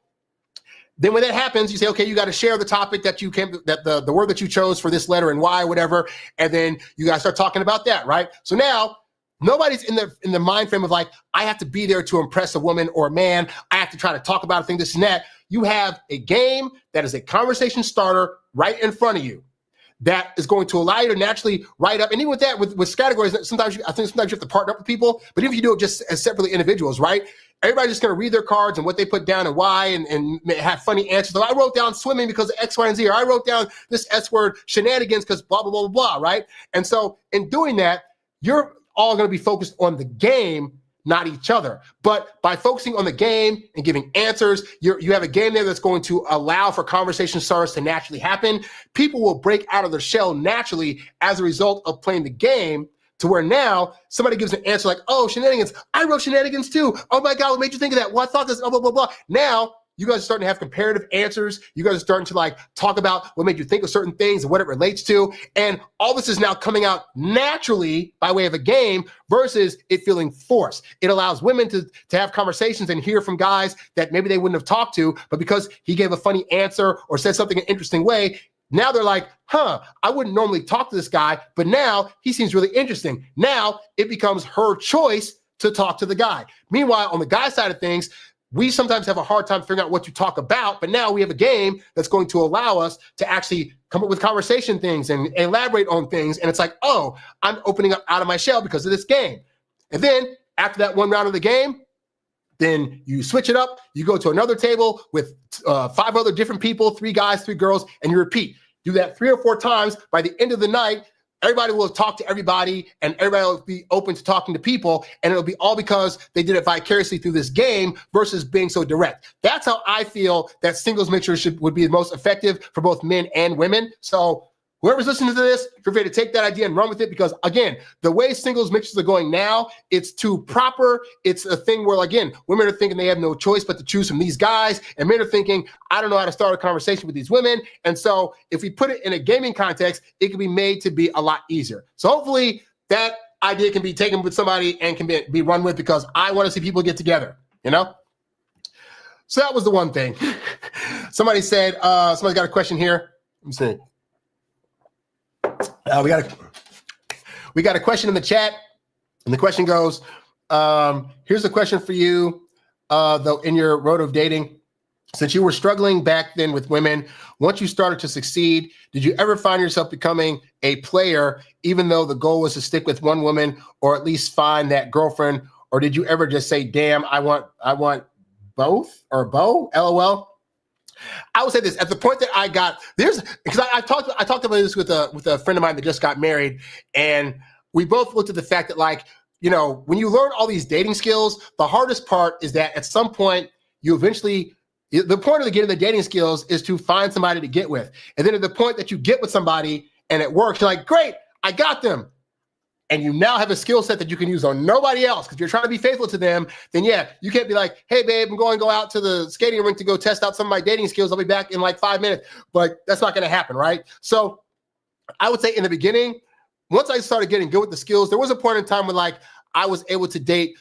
Speaker 1: then when that happens, you say, okay, you got to share the topic that you came, that the word that you chose for this letter and why, whatever, and then you got to start talking about that, right? So now nobody's in the mind frame of like, I have to be there to impress a woman or a man. I have to try to talk about a thing, this and that. You have a game that is a conversation starter right in front of you that is going to allow you to naturally write up. And even with that, with categories, sometimes you have to partner up with people. But even if you do it just as separately individuals, right? Everybody's just going to read their cards and what they put down and why, and have funny answers. So I wrote down swimming because of X, Y, and Z, or I wrote down this S word shenanigans because blah, blah, blah, blah, blah, right? And so in doing that, you're all going to be focused on the game, not each other. But by focusing on the game and giving answers, you have a game there that's going to allow for conversation starters to naturally happen. People will break out of their shell naturally as a result of playing the game, to where now somebody gives an answer like, oh, shenanigans. I wrote shenanigans too. Oh my God, what made you think of that? Well, I thought this, blah, blah, blah, blah. Now you guys are starting to have comparative answers. You guys are starting to like talk about what made you think of certain things and what it relates to. And all this is now coming out naturally by way of a game versus it feeling forced. It allows women to have conversations and hear from guys that maybe they wouldn't have talked to, but because he gave a funny answer or said something in an interesting way, now they're like, I wouldn't normally talk to this guy, but now he seems really interesting. Now it becomes her choice to talk to the guy. Meanwhile, on the guy side of things, we sometimes have a hard time figuring out what to talk about, but now we have a game that's going to allow us to actually come up with conversation things and elaborate on things. And it's like, oh, I'm opening up out of my shell because of this game. And then after that one round of the game, then you switch it up. You go to another table with 5 other different people, 3 guys, 3 girls, and you repeat. Do that 3 or 4 times. By the end of the night, everybody will talk to everybody, and everybody will be open to talking to people. And it'll be all because they did it vicariously through this game versus being so direct. That's how I feel that singles mixers would be the most effective for both men and women. So whoever's listening to this, feel free to take that idea and run with it, because again, the way singles mixers are going now, it's too proper. It's a thing where, again, women are thinking they have no choice but to choose from these guys, and men are thinking, I don't know how to start a conversation with these women. And so if we put it in a gaming context, it can be made to be a lot easier. So hopefully that idea can be taken with somebody and can be run with, because I want to see people get together, you know? So that was the one thing. Somebody said, somebody's got a question here. Let me see. We got a question in the chat, and the question goes, here's a question for you, though, in your road of dating. Since you were struggling back then with women, once you started to succeed, did you ever find yourself becoming a player, even though the goal was to stick with one woman or at least find that girlfriend? Or did you ever just say, damn, I want both, or Bo, LOL? I would say this, at the point that I got, because I talked about this with a friend of mine that just got married, and we both looked at the fact that, like, you know, when you learn all these dating skills, the hardest part is that at some point you eventually, the point of getting the dating skills is to find somebody to get with. And then at the point that you get with somebody and it works, you're like, great, I got them. And you now have a skill set that you can use on nobody else because you're trying to be faithful to them, then yeah, you can't be like, hey, babe, I'm going to go out to the skating rink to go test out some of my dating skills. I'll be back in like 5 minutes. But that's not going to happen, right? So I would say in the beginning, once I started getting good with the skills, there was a point in time when like I was able to date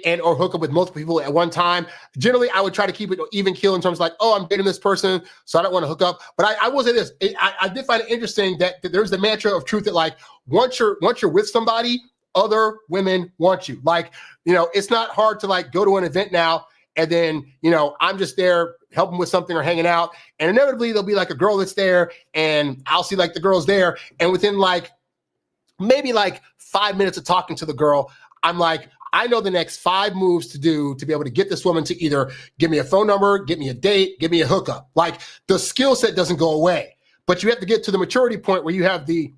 Speaker 1: and or hook up with multiple people at one time. Generally, I would try to keep it even keel in terms of like, oh, I'm dating this person, so I don't want to hook up. But I will say this, I did find it interesting that there's the mantra of truth that like once you're with somebody, other women want you. Like, it's not hard to like go to an event now and then, I'm just there helping with something or hanging out. And inevitably there'll be like a girl that's there and I'll see like the girl's there. And within like maybe like 5 minutes of talking to the girl, I'm like, I know the next 5 moves to do to be able to get this woman to either give me a phone number, give me a date, give me a hookup. Like the skill set doesn't go away, but you have to get to the maturity point where you have the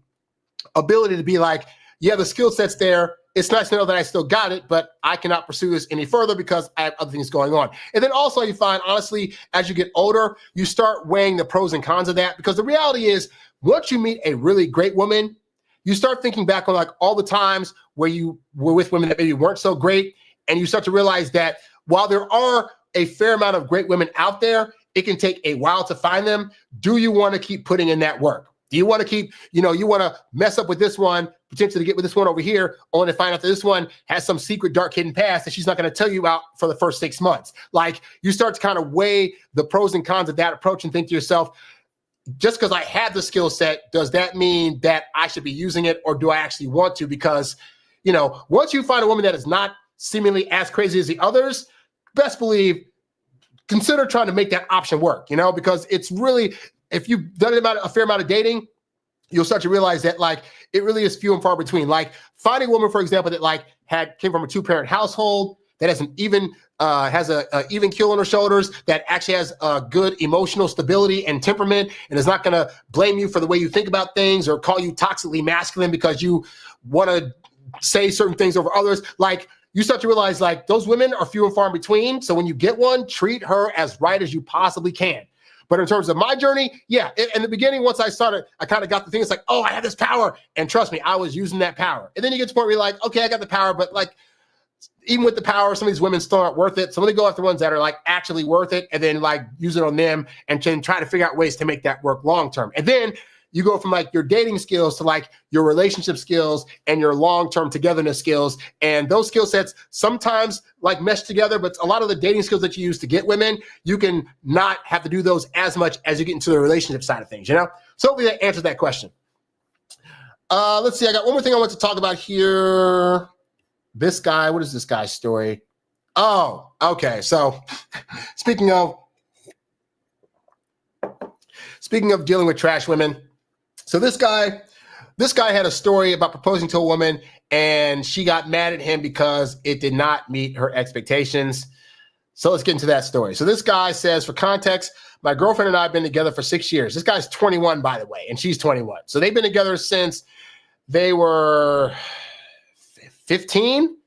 Speaker 1: ability to be like, yeah, the skill set's there. It's nice to know that I still got it, but I cannot pursue this any further because I have other things going on. And then also you find, honestly, as you get older, you start weighing the pros and cons of that, because the reality is once you meet a really great woman, you start thinking back on like all the times where you were with women that maybe weren't so great. And you start to realize that while there are a fair amount of great women out there, it can take a while to find them. Do you want to keep putting in that work? Do you want to keep, you want to mess up with this one, potentially get with this one over here, only to find out that this one has some secret dark hidden past that she's not going to tell you about for the first 6 months. Like you start to kind of weigh the pros and cons of that approach and think to yourself, just because I have the skill set, does that mean that I should be using it, or do I actually want to? Because, once you find a woman that is not seemingly as crazy as the others, best believe, consider trying to make that option work, because it's really, if you've done a fair amount of dating, you'll start to realize that like it really is few and far between. Like finding a woman, for example, that like came from a 2-parent household, that has an even even keel on her shoulders, that actually has a good emotional stability and temperament, and is not going to blame you for the way you think about things or call you toxically masculine because you want to say certain things over others. Like you start to realize like those women are few and far in between. So when you get one, treat her as right as you possibly can. But in terms of my journey, yeah, in the beginning, once I started, I kind of got the thing. It's like, oh, I have this power. And trust me, I was using that power. And then you get to the point where you're like, okay, I got the power, but like, even with the power, some of these women still aren't worth it. So let me go after ones that are like actually worth it, and then like use it on them and then try to figure out ways to make that work long-term. And then you go from like your dating skills to like your relationship skills and your long-term togetherness skills. And those skill sets sometimes like mesh together, but a lot of the dating skills that you use to get women, you can not have to do those as much as you get into the relationship side of things, So hopefully that answers that question. Let's see. I got one more thing I want to talk about here. This guy, what is this guy's story? Oh, okay. So speaking of dealing with trash women, so this guy had a story about proposing to a woman, and she got mad at him because it did not meet her expectations. So let's get into that story. So this guy says, for context, my girlfriend and I have been together for 6 years. This guy's 21, by the way, and she's 21. So they've been together since they were 15.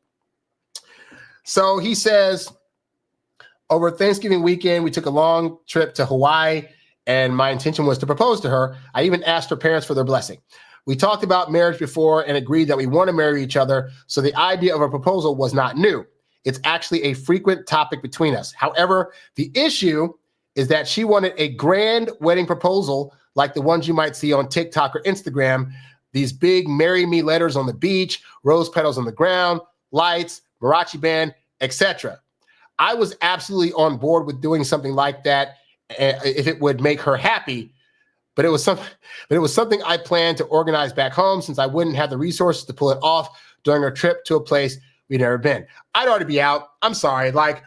Speaker 1: So he says, over Thanksgiving weekend, we took a long trip to Hawaii, and my intention was to propose to her. I even asked her parents for their blessing. We talked about marriage before and agreed that we want to marry each other, so the idea of a proposal was not new. It's actually a frequent topic between us. However, the issue is that she wanted a grand wedding proposal like the ones you might see on TikTok or Instagram. These big marry me letters on the beach, rose petals on the ground, lights, mariachi band, etc. I was absolutely on board with doing something like that if it would make her happy, but it was something I planned to organize back home since I wouldn't have the resources to pull it off during a trip to a place we'd never been. I'd already be out. I'm sorry. Like,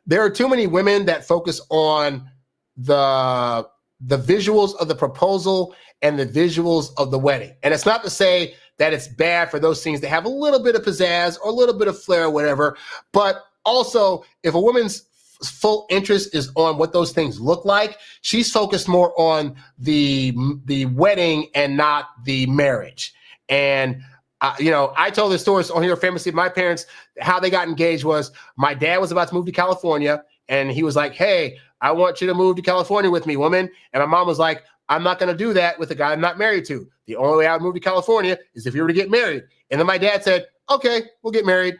Speaker 1: there are too many women that focus on the visuals of the proposal and the visuals of the wedding. And it's not to say that it's bad for those things to have a little bit of pizzazz or a little bit of flair or whatever. But also, if a woman's full interest is on what those things look like, she's focused more on the wedding and not the marriage. And I told this story on here famously. My parents, how they got engaged was my dad was about to move to California, and he was like, hey, I want you to move to California with me, woman. And my mom was like, I'm not going to do that with a guy I'm not married to. The only way I would move to California is if you were to get married. And then my dad said, okay, we'll get married.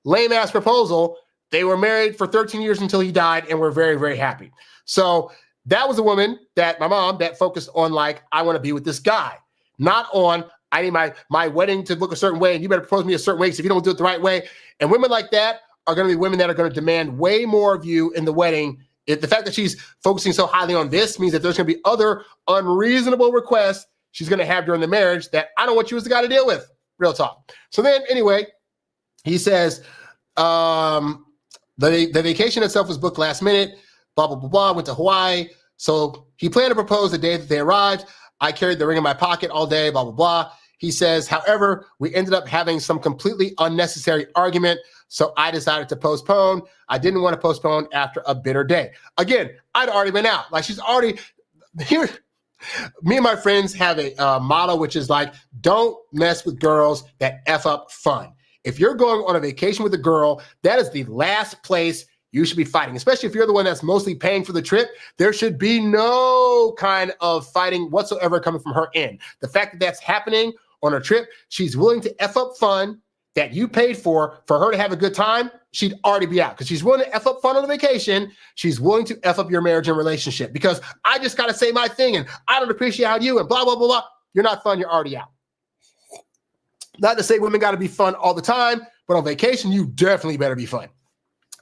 Speaker 1: Lame ass proposal. They were married for 13 years until he died, and we're very, very happy. So that was a woman that my mom that focused on like, I want to be with this guy. not on, I need my wedding to look a certain way and you better propose me a certain way because if you don't do it the right way. And women like that are going to be women that are going to demand way more of you in the wedding. If the fact that she's focusing so highly on this means that there's going to be other unreasonable requests she's going to have during the marriage that I don't want you as the guy to deal with. Real talk. So then anyway, he says, the vacation itself was booked last minute, blah, blah, blah, blah, went to Hawaii. So he planned to propose the day that they arrived. I carried the ring in my pocket all day, blah, blah, blah. He says, however, we ended up having some completely unnecessary argument. So I decided to postpone. I didn't want to postpone after a bitter day. Again, I'd already been out. Like she's already here. Me and my friends have a motto, which is like, don't mess with girls that F up fun. If you're going on a vacation with a girl, that is the last place you should be fighting, especially if you're the one that's mostly paying for the trip. There should be no kind of fighting whatsoever coming from her end. The fact that that's happening on a trip, she's willing to F up fun that you paid for her to have a good time, she'd already be out because she's willing to F up fun on a vacation. She's willing to F up your marriage and relationship because I just got to say my thing and I don't appreciate you and blah, blah, blah, blah. You're not fun. You're already out. Not to say women got to be fun all the time, but on vacation, you definitely better be fun.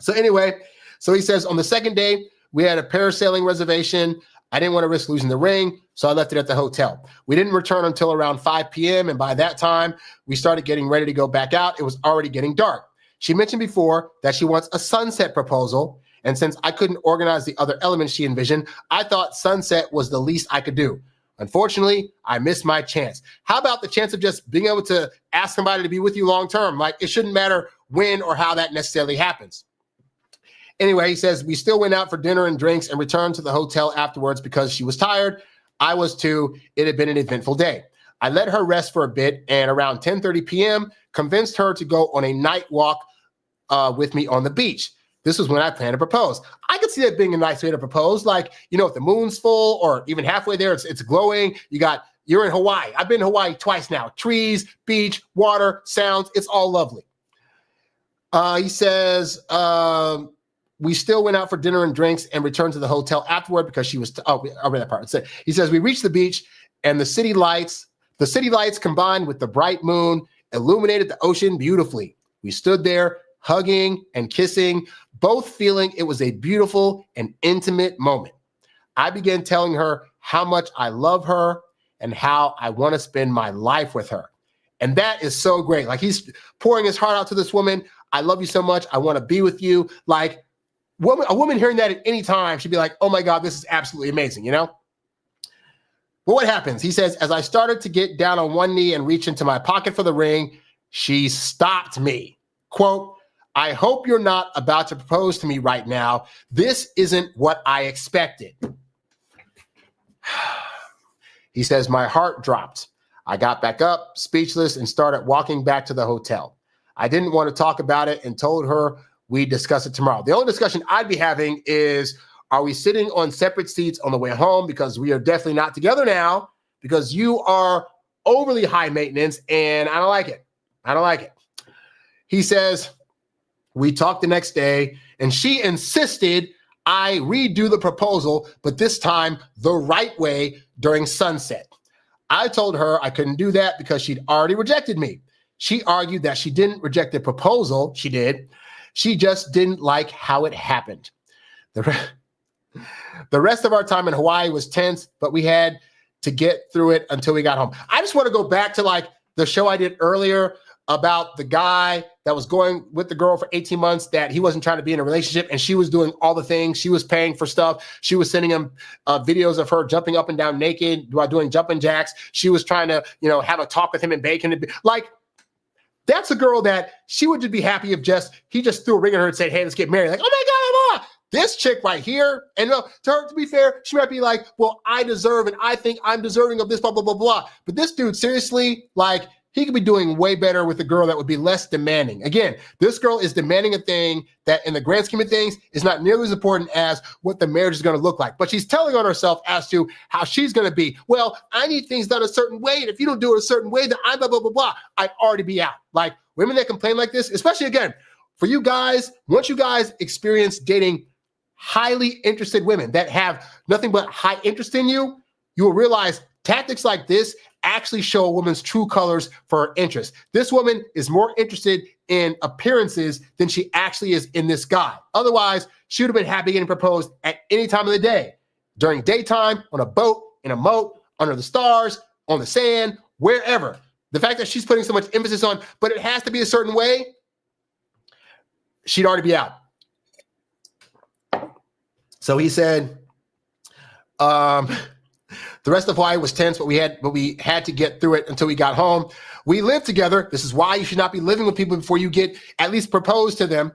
Speaker 1: So anyway, so he says on the second day, we had a parasailing reservation. I didn't want to risk losing the ring, so I left it at the hotel. We didn't return until around 5 p.m., and by that time, we started getting ready to go back out. It was already getting dark. She mentioned before that she wants a sunset proposal, and since I couldn't organize the other elements she envisioned, I thought sunset was the least I could do. Unfortunately, I missed my chance. How about the chance of just being able to ask somebody to be with you long term? Like, it shouldn't matter when or how that necessarily happens. Anyway, he says, we still went out for dinner and drinks and returned to the hotel afterwards because she was tired. I was too. It had been an eventful day. I let her rest for a bit and around 10:30 p.m. convinced her to go on a night walk with me on the beach. This was when I planned to propose. I could see that being a nice way to propose. Like, you know, if the moon's full or even halfway there, it's glowing. You're in Hawaii. I've been to Hawaii twice now. Trees, beach, water, sounds. It's all lovely. He says, we still went out for dinner and drinks and returned to the hotel afterward because she was, I read that part. He says, we reached the beach and the city lights combined with the bright moon illuminated the ocean beautifully. We stood there hugging and kissing, both feeling it was a beautiful and intimate moment. I began telling her how much I love her and how I want to spend my life with her. And that is so great. Like he's pouring his heart out to this woman. I love you so much. I want to be with you. Like, a woman hearing that at any time, she'd be like, oh my God, this is absolutely amazing, you know? But what happens? He says, as I started to get down on one knee and reach into my pocket for the ring, she stopped me. Quote, I hope you're not about to propose to me right now. This isn't what I expected. He says, my heart dropped. I got back up, speechless, and started walking back to the hotel. I didn't want to talk about it and told her we'd discuss it tomorrow. The only discussion I'd be having is, are we sitting on separate seats on the way home? Because we are definitely not together now because you are overly high maintenance and I don't like it. I don't like it. He says, we talked the next day and she insisted I redo the proposal, but this time the right way during sunset. I told her I couldn't do that because she'd already rejected me. She argued that she didn't reject the proposal. She did. She just didn't like how it happened. The rest of our time in Hawaii was tense, but we had to get through it until we got home. I just want to go back to like the show I did earlier about the guy that was going with the girl for 18 months that he wasn't trying to be in a relationship and she was doing all the things. She was paying for stuff. She was sending him videos of her jumping up and down naked while doing jumping jacks. She was trying to, have a talk with him and bacon. Like, that's a girl that she would just be happy if he just threw a ring on her and said, hey, let's get married. Like, oh my God, this chick right here. And to be fair, she might be like, well, I deserve and I think I'm deserving of this, blah, blah, blah, blah. But this dude, seriously, like, he could be doing way better with a girl that would be less demanding. Again, this girl is demanding a thing that in the grand scheme of things is not nearly as important as what the marriage is going to look like. But she's telling on herself as to how she's going to be. Well, I need things done a certain way. And if you don't do it a certain way, then I'm blah, blah, blah, blah. I'd already be out. Like women that complain like this, especially again, for you guys, once you guys experience dating highly interested women that have nothing but high interest in you, you will realize Tactics like this actually show a woman's true colors for her interest. This woman is more interested in appearances than she actually is in this guy. Otherwise, she would have been happy getting proposed at any time of the day, during daytime, on a boat, in a moat, under the stars, on the sand, wherever. The fact that she's putting so much emphasis on, but it has to be a certain way, she'd already be out. So he said, the rest of Hawaii was tense, but we had to get through it until we got home. We lived together. This is why you should not be living with people before you get at least proposed to them.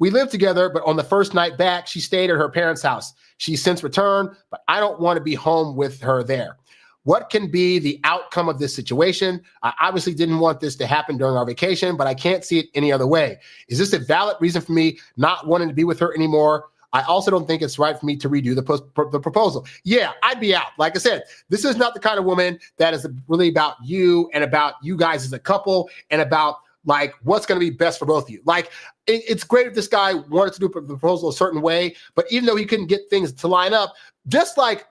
Speaker 1: We lived together, but on the first night back, she stayed at her parents' house. She's since returned, but I don't want to be home with her there. What can be the outcome of this situation? I obviously didn't want this to happen during our vacation, but I can't see it any other way. Is this a valid reason for me not wanting to be with her anymore? I also don't think it's right for me to redo the proposal. Yeah, I'd be out. Like I said, this is not the kind of woman that is really about you and about you guys as a couple and about like what's going to be best for both of you. Like it's great if this guy wanted to do the proposal a certain way, but even though he couldn't get things to line up, just like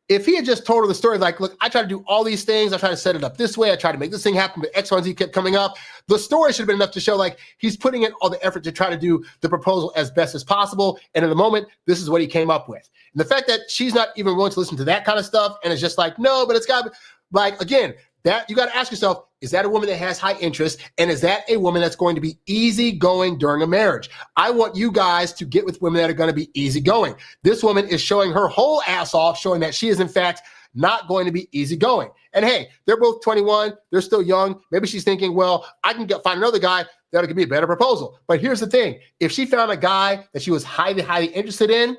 Speaker 1: if he had just told her the story, like, look, I tried to do all these things. I tried to set it up this way. I tried to make this thing happen, but X, Y, and Z kept coming up. The story should have been enough to show like he's putting in all the effort to try to do the proposal as best as possible. And in the moment, this is what he came up with. And the fact that she's not even willing to listen to that kind of stuff and it's just like, no, but it's got to be like, again, that you got to ask yourself, is that a woman that has high interest? And is that a woman that's going to be easygoing during a marriage? I want you guys to get with women that are going to be easygoing. This woman is showing her whole ass off, showing that she is in fact not going to be easygoing. And hey, they're both 21. They're still young. Maybe she's thinking, well, I can find another guy that'll give me a better proposal. But here's the thing. If she found a guy that she was highly, highly interested in,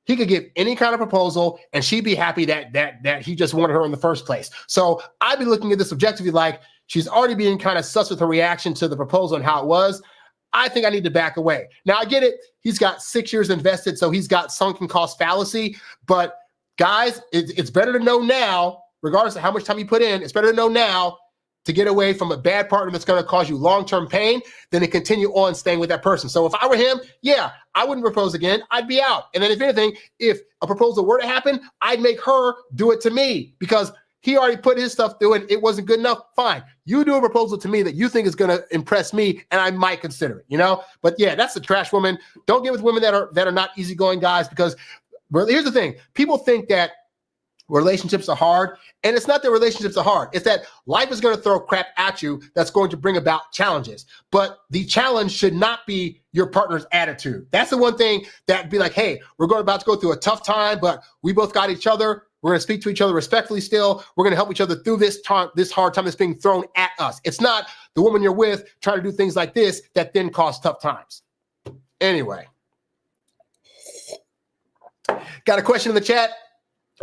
Speaker 1: he could give any kind of proposal and she'd be happy that he just wanted her in the first place. So I'd be looking at this objectively like she's already being kind of sus with her reaction to the proposal and how it was. I think I need to back away. Now I get it. He's got 6 years invested, so he's got sunken cost fallacy. But guys, it's better to know now, regardless of how much time you put in, it's better to know now to get away from a bad partner that's going to cause you long-term pain than to continue on staying with that person. So if I were him, yeah, I wouldn't propose again. I'd be out. And then if anything, if a proposal were to happen, I'd make her do it to me because he already put his stuff through and it wasn't good enough. Fine. You do a proposal to me that you think is going to impress me and I might consider it, you know? But yeah, that's the trash woman. Don't get with women that are not easygoing guys because here's the thing. People think that relationships are hard. And it's not that relationships are hard. It's that life is going to throw crap at you that's going to bring about challenges. But the challenge should not be your partner's attitude. That's the one thing that'd be like, hey, we're about to go through a tough time, but we both got each other. We're going to speak to each other respectfully still. We're going to help each other through this hard time that's being thrown at us. It's not the woman you're with trying to do things like this that then cause tough times. Anyway. Got a question in the chat?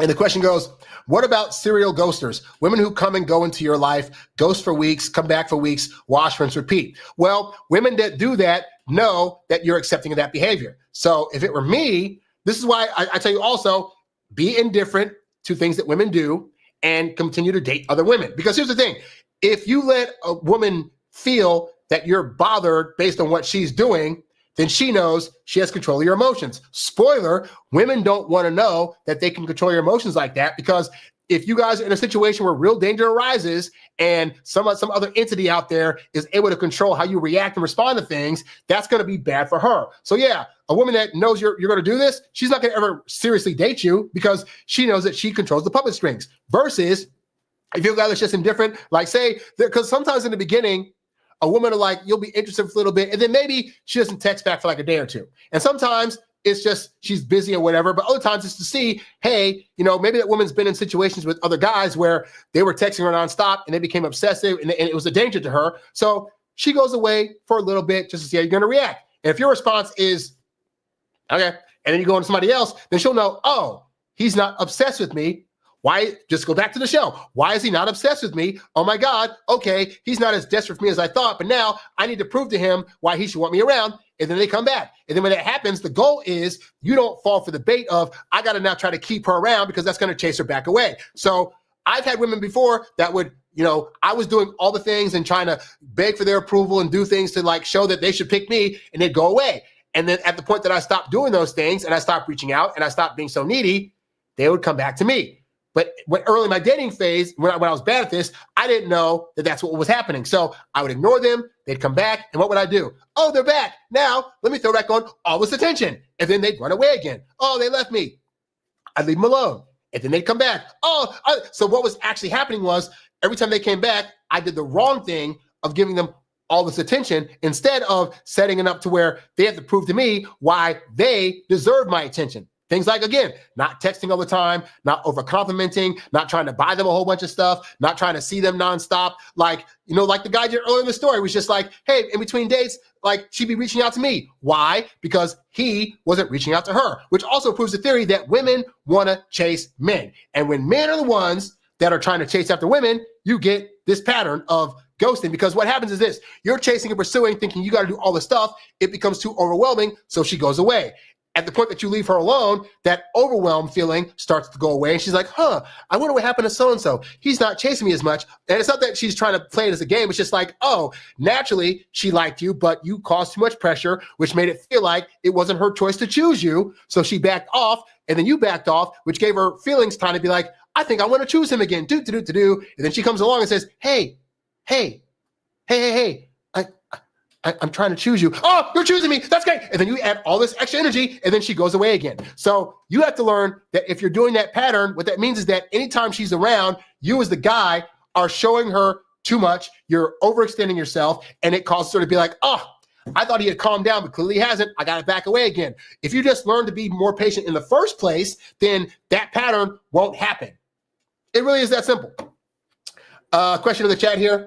Speaker 1: And the question goes, what about serial ghosters? Women who come and go into your life, ghost for weeks, come back for weeks, wash, rinse, repeat. Well, women that do that know that you're accepting of that behavior. So if it were me, this is why I tell you also, be indifferent to things that women do and continue to date other women. Because here's the thing. If you let a woman feel that you're bothered based on what she's doing, then she knows she has control of your emotions. Spoiler, women don't want to know that they can control your emotions like that because if you guys are in a situation where real danger arises and some other entity out there is able to control how you react and respond to things, that's going to be bad for her. So yeah, a woman that knows you're going to do this, she's not going to ever seriously date you because she knows that she controls the puppet strings. Versus if you're a guy that's just indifferent, like say, because sometimes in the beginning, a woman will like, you'll be interested for a little bit, and then maybe she doesn't text back for like a day or two. And sometimes it's just she's busy or whatever, but other times it's to see, hey, you know, maybe that woman's been in situations with other guys where they were texting her nonstop and they became obsessive and it was a danger to her. So she goes away for a little bit just to see how you're going to react. And if your response is, okay, and then you go on to somebody else, then she'll know, oh, he's not obsessed with me. Why? Just go back to the show. Why is he not obsessed with me? Oh my God. Okay. He's not as desperate for me as I thought, but now I need to prove to him why he should want me around. And then they come back. And then when that happens, the goal is you don't fall for the bait of, I got to now try to keep her around because that's going to chase her back away. So I've had women before that would, you know, I was doing all the things and trying to beg for their approval and do things to like show that they should pick me and they'd go away. And then at the point that I stopped doing those things and I stopped reaching out and I stopped being so needy, they would come back to me. But when early in my dating phase, when I was bad at this, I didn't know that that's what was happening. So I would ignore them. They'd come back. And what would I do? Oh, they're back. Now let me throw back on all this attention. And then they'd run away again. Oh, they left me. I'd leave them alone. And then they'd come back. So what was actually happening was every time they came back, I did the wrong thing of giving them all this attention instead of setting it up to where they have to prove to me why they deserve my attention. Things like, again, not texting all the time, not over complimenting, not trying to buy them a whole bunch of stuff, not trying to see them nonstop. Like the guy did earlier in the story was just like, hey, in between dates, like she'd be reaching out to me. Why? Because he wasn't reaching out to her, which also proves the theory that women want to chase men. And when men are the ones that are trying to chase after women, you get this pattern of ghosting, because what happens is this: you're chasing and pursuing, thinking you got to do all the stuff. It becomes too overwhelming. So she goes away. At the point that you leave her alone, that overwhelmed feeling starts to go away. And she's like, I wonder what happened to so-and-so. He's not chasing me as much. And it's not that she's trying to play it as a game. It's just like, naturally she liked you, but you caused too much pressure, which made it feel like it wasn't her choice to choose you. So she backed off, and then you backed off, which gave her feelings time to be like, I think I want to choose him again. And then she comes along and says, hey, I'm trying to choose you. Oh, you're choosing me. That's great. And then you add all this extra energy, and then she goes away again. So you have to learn that if you're doing that pattern, what that means is that anytime she's around, you as the guy are showing her too much. You're overextending yourself, and it causes her to be like, I thought he had calmed down, but clearly he hasn't. I got to back away again. If you just learn to be more patient in the first place, then that pattern won't happen. It really is that simple. Question in the chat here.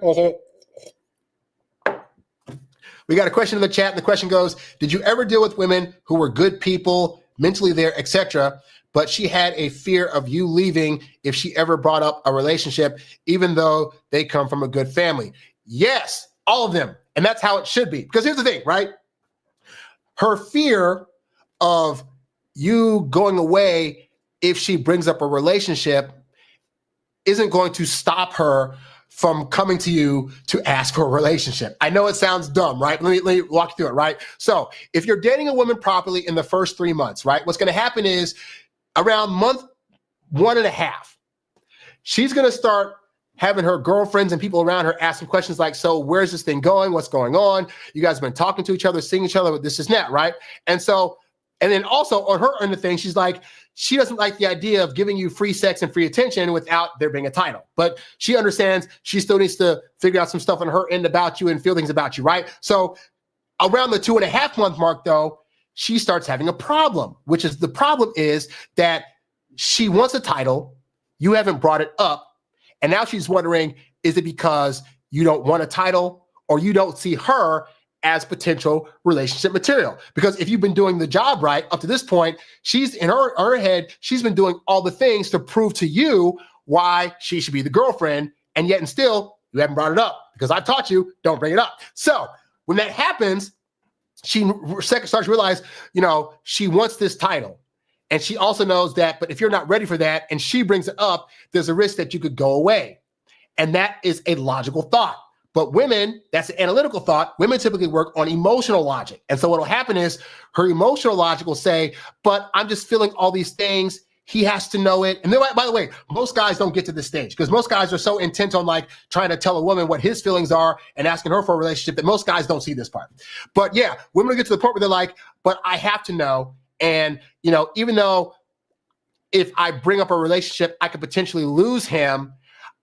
Speaker 1: We got a question in the chat, and the question goes, did you ever deal with women who were good people, mentally there, etc., but she had a fear of you leaving if she ever brought up a relationship, even though they come from a good family? Yes, all of them. And that's how it should be. Because here's the thing, right? Her fear of you going away if she brings up a relationship isn't going to stop her from coming to you to ask for a relationship. I know it sounds dumb, right? Let me walk you through it, right? So if you're dating a woman properly in the first 3 months, right, what's going to happen is around month 1.5, she's going to start having her girlfriends and people around her asking questions like, so where's this thing going? What's going on? You guys have been talking to each other, seeing each other, this is that, right? And then also on her end of things, she's like, she doesn't like the idea of giving you free sex and free attention without there being a title. But she understands she still needs to figure out some stuff on her end about you and feel things about you, right? So around the 2.5 month mark, though, she starts having a problem, which is the problem is that she wants a title. You haven't brought it up. And now she's wondering, is it because you don't want a title or you don't see her as potential relationship material? Because if you've been doing the job right up to this point, she's in her head, she's been doing all the things to prove to you why she should be the girlfriend. And yet and still, you haven't brought it up because I've taught you, don't bring it up. So when that happens, she starts to realize, she wants this title. And she also knows that, but if you're not ready for that and she brings it up, there's a risk that you could go away. And that is a logical thought. But women, that's an analytical thought. Women typically work on emotional logic. And so what will happen is her emotional logic will say, but I'm just feeling all these things. He has to know it. And then, by the way, most guys don't get to this stage because most guys are so intent on like trying to tell a woman what his feelings are and asking her for a relationship that most guys don't see this part. But yeah, women will get to the point where they're like, but I have to know. And, even though if I bring up a relationship, I could potentially lose him,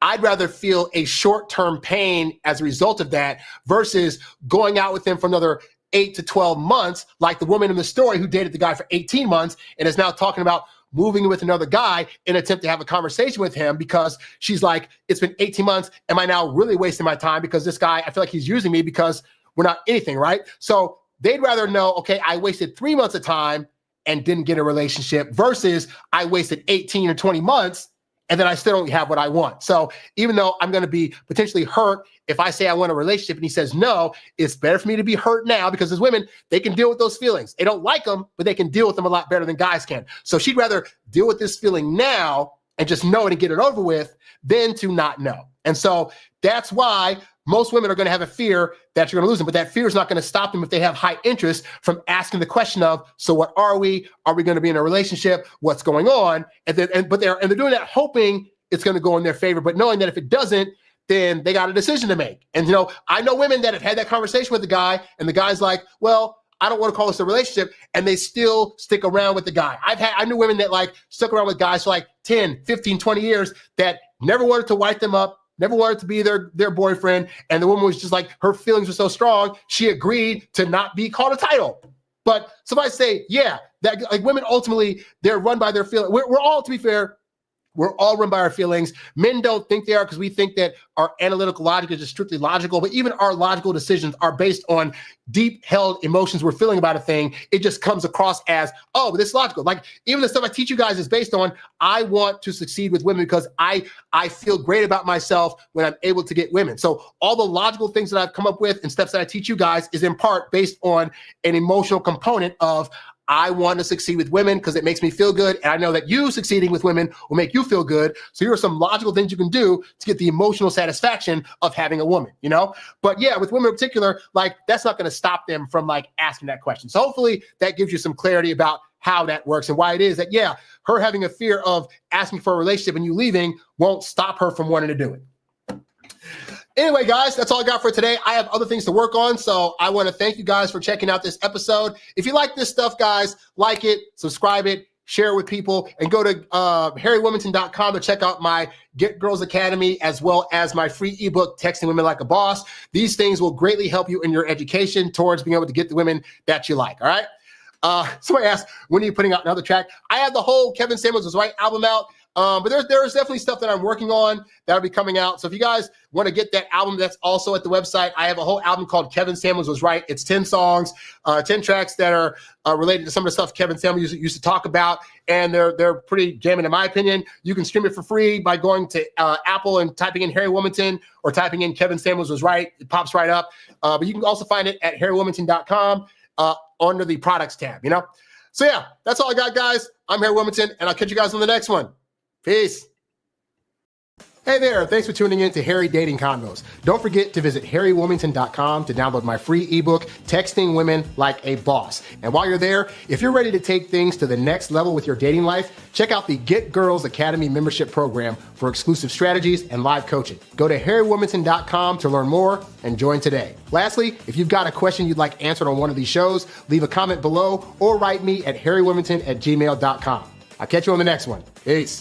Speaker 1: I'd rather feel a short-term pain as a result of that versus going out with him for another 8 to 12 months, like the woman in the story who dated the guy for 18 months and is now talking about moving with another guy in an attempt to have a conversation with him because she's like, it's been 18 months. Am I now really wasting my time because this guy, I feel like he's using me because we're not anything, right? So they'd rather know, okay, I wasted 3 months of time and didn't get a relationship versus I wasted 18 or 20 months and then I still don't have what I want. So even though I'm going to be potentially hurt if I say I want a relationship and he says no, it's better for me to be hurt now because as women, they can deal with those feelings. They don't like them, but they can deal with them a lot better than guys can. So she'd rather deal with this feeling now and just know it and get it over with than to not know. And so that's why most women are going to have a fear that you're going to lose them, but that fear is not going to stop them if they have high interest from asking the question of, so what are we? Are we going to be in a relationship? What's going on? And they're doing that hoping it's going to go in their favor, but knowing that if it doesn't, then they got a decision to make. And, I know women that have had that conversation with the guy, and the guy's like, well, I don't want to call this a relationship, and they still stick around with the guy. I knew women that stuck around with guys for 10, 15, 20 years that never wanted to wipe them up, never wanted to be their boyfriend. And the woman was just her feelings were so strong, she agreed to not be called a title. But somebody say, yeah, that women ultimately, they're run by their feelings. We're all, to be fair, we're all run by our feelings. Men don't think they are because we think that our analytical logic is just strictly logical, but even our logical decisions are based on deep held emotions we're feeling about a thing. It just comes across as, oh, this is logical. Even the stuff I teach you guys is based on, I want to succeed with women because I feel great about myself when I'm able to get women. So all the logical things that I've come up with and steps that I teach you guys is in part based on an emotional component of, I want to succeed with women because it makes me feel good. And I know that you succeeding with women will make you feel good. So here are some logical things you can do to get the emotional satisfaction of having a woman, But yeah, with women in particular, that's not going to stop them from asking that question. So hopefully that gives you some clarity about how that works and why it is that, yeah, her having a fear of asking for a relationship and you leaving won't stop her from wanting to do it. Anyway, guys, that's all I got for today. I have other things to work on, so I want to thank you guys for checking out this episode. If you like this stuff, guys, like it, subscribe it, share it with people, and go to harrywilmington.com to check out my Get Girls Academy as well as my free ebook, Texting Women Like a Boss. These things will greatly help you in your education towards being able to get the women that you like, all right? Somebody asked, when are you putting out another track? I have the whole Kevin Samuels Was Right album out. But there's definitely stuff that I'm working on that'll be coming out. So if you guys want to get that album, that's also at the website. I have a whole album called Kevin Samuels Was Right. It's 10 songs, 10 tracks that are related to some of the stuff Kevin Samuels used to talk about. And they're pretty jamming in my opinion. You can stream it for free by going to Apple and typing in Harry Wilmington or typing in Kevin Samuels Was Right. It pops right up. But you can also find it at harrywilmington.com under the products tab, So yeah, that's all I got, guys. I'm Harry Wilmington, and I'll catch you guys on the next one. Peace. Hey there, thanks for tuning in to Harry Dating Convos. Don't forget to visit harrywilmington.com to download my free ebook, Texting Women Like a Boss. And while you're there, if you're ready to take things to the next level with your dating life, check out the Get Girls Academy membership program for exclusive strategies and live coaching. Go to harrywilmington.com to learn more and join today. Lastly, if you've got a question you'd like answered on one of these shows, leave a comment below or write me at harrywilmington@gmail.com. I'll catch you on the next one. Peace.